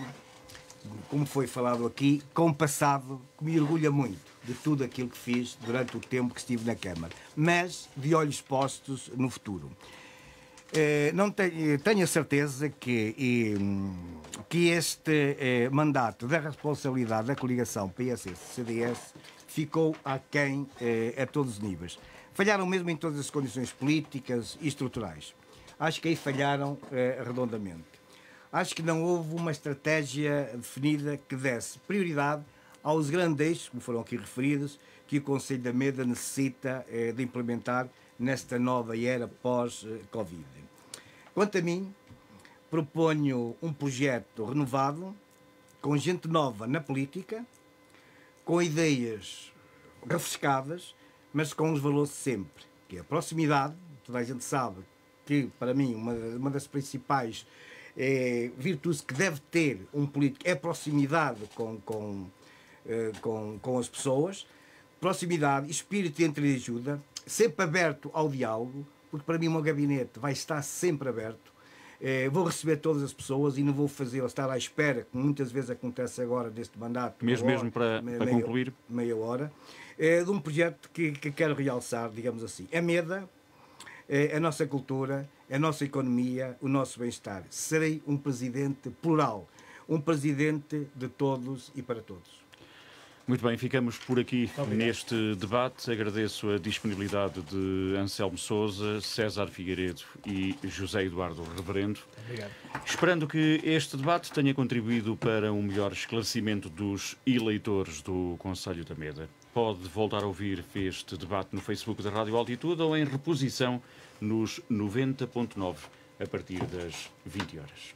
como foi falado aqui, com um passado que me orgulha muito de tudo aquilo que fiz durante o tempo que estive na Câmara, mas de olhos postos no futuro. Não tenho a certeza que este mandato da responsabilidade da coligação PSD-CDS ficou aquém a todos os níveis. Falharam mesmo em todas as condições políticas e estruturais. Acho que aí falharam redondamente. Acho que não houve uma estratégia definida que desse prioridade aos grandes eixos, como foram aqui referidos, que o Conselho da MEDA necessita de implementar nesta nova era pós-Covid. Quanto a mim, proponho um projeto renovado, com gente nova na política, com ideias refrescadas, mas com os valores de sempre, que é a proximidade. Toda a gente sabe que, para mim, uma das principais virtudes que deve ter um político é a proximidade com as pessoas, proximidade, espírito de entreajuda, sempre aberto ao diálogo, porque para mim o meu gabinete vai estar sempre aberto. Vou receber todas as pessoas e não vou fazê-las estar à espera, como muitas vezes acontece agora neste mandato. Mesmo para concluir? Meia hora. De um projeto que quero realçar, digamos assim. A MEDA, a nossa cultura, a nossa economia, o nosso bem-estar. Serei um presidente plural, um presidente de todos e para todos. Muito bem, ficamos por aqui neste debate. Agradeço a disponibilidade de Anselmo Sousa, César Figueiredo e José Eduardo Reverendo. Obrigado. Esperando que este debate tenha contribuído para um melhor esclarecimento dos eleitores do Conselho da MEDA. Pode voltar a ouvir este debate no Facebook da Rádio Altitude ou em reposição nos 90.9 a partir das 20 horas.